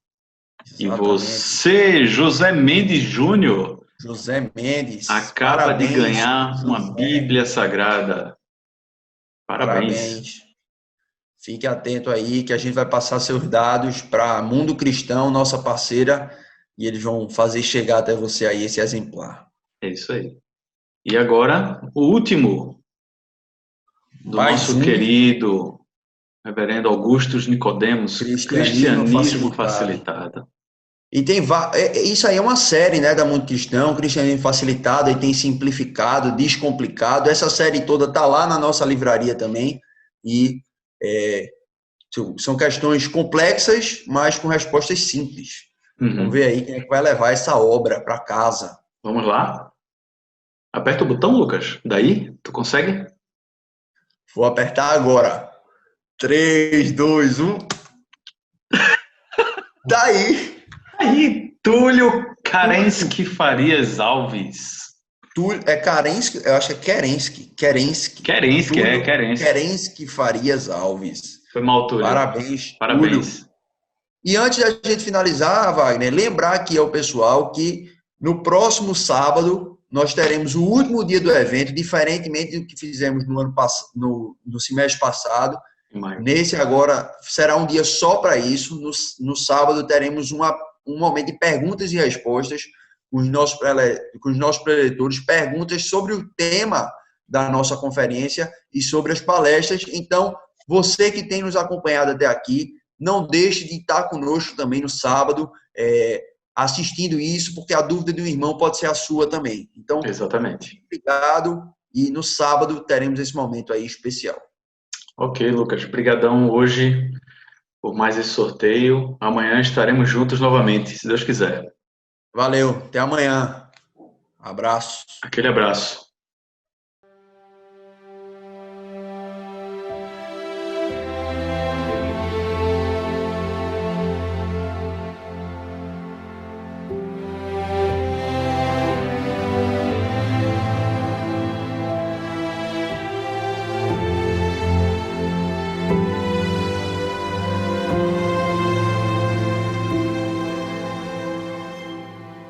Exatamente. E você, José Mendes Júnior, José Mendes, acaba parabéns, de ganhar uma José. Bíblia Sagrada. Parabéns. Fique atento aí que a gente vai passar seus dados para Mundo Cristão, nossa parceira, e eles vão fazer chegar até você aí esse exemplar. É isso aí. E agora, o último do nosso querido Reverendo Augustus Nicodemos, Cristianismo Facilitado. E tem isso aí é uma série, né, da Mundo Cristão, Cristianismo Facilitado, e tem simplificado, descomplicado. Essa série toda tá lá na nossa livraria também, e são questões complexas, mas com respostas simples. Vamos ver aí quem é que vai levar essa obra para casa. Vamos lá? Aperta o botão, Lucas. Daí, tu consegue? Vou apertar agora. 3, 2, 1. Daí. Aí, Túlio Karensky Farias Alves. É Karensky, eu acho que é Kerensky. Kerensky, Kerensky Farias Alves. Foi mal, Túlio. Parabéns. Parabéns. Túlio. E antes da gente finalizar, Wagner, lembrar aqui ao pessoal que no próximo sábado nós teremos o último dia do evento, diferentemente do que fizemos no semestre passado. Nesse agora será um dia só para isso. No sábado teremos um momento de perguntas e respostas com os nossos preletores, perguntas sobre o tema da nossa conferência e sobre as palestras. Então, você que tem nos acompanhado até aqui, não deixe de estar conosco também no sábado, assistindo isso, porque a dúvida de um irmão pode ser a sua também. Então, exatamente. Obrigado, e no sábado teremos esse momento aí especial. Ok, Lucas. Brigadão hoje por mais esse sorteio. Amanhã estaremos juntos novamente, se Deus quiser. Valeu, até amanhã. Abraço. Aquele abraço.